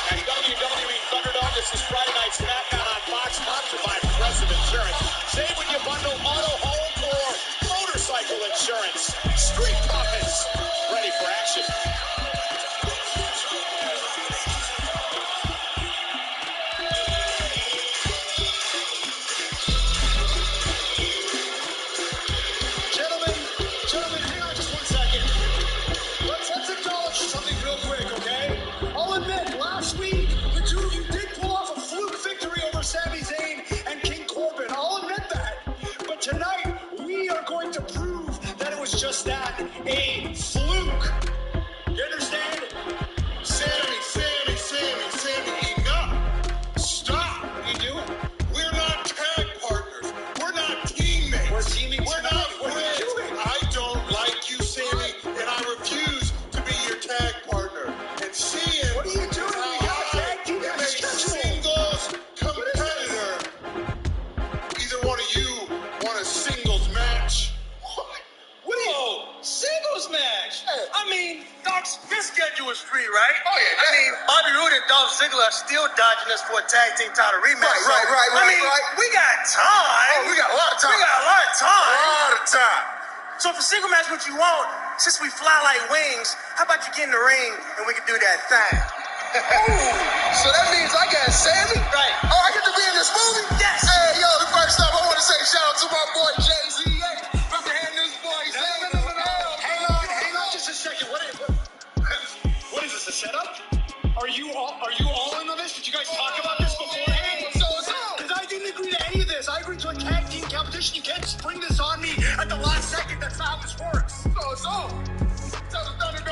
And WWE Thunderdome, this is Friday Night SmackDown on Fox, sponsored by Progressive Insurance. Save when you bundle auto, home, or motorcycle insurance. Street Profits, ready for action. Gentlemen, hang on just 1 second. Let's acknowledge something real quick, okay? I'll admit, last week, the two of you did pull off a fluke victory over Sami Zayn and King Corbin. I'll admit that. But tonight, we are going to prove that it was just that, a fluke. You understand? Sammy, enough. Stop. What are you doing? We're not tag partners. We're not teammates. We're teaming. We're not. What are you doing? I don't like you, Sammy, and I refuse to be your tag partner. And seeing what are you doing? We got a tag team singles competitor. Either one of you want a singles match? What are you? Singles match? I mean, Doc's, your schedule is free, right? Oh, yeah. I mean, Bobby Roode and Dolph Ziggler are still dodging us for a tag team title rematch. Right. We got time. Oh, we got a lot of time. We got a lot of time. A lot of time. So if a single match what you want, since we fly like wings, how about you get in the ring and we can do that thing? So that means I got Sammy? Right. Oh, I get to be in this movie? Yes. Hey, yo, first up, I want to say shout out to my boy Jay-Z. Represent this boy. Hang on just a second. What is this, a setup? Are you all in on this? Did you guys talk about this beforehand? Because I didn't agree to any of this. I agreed to a tag team competition. You can't spring this on me at the last second. That's not how this works. So the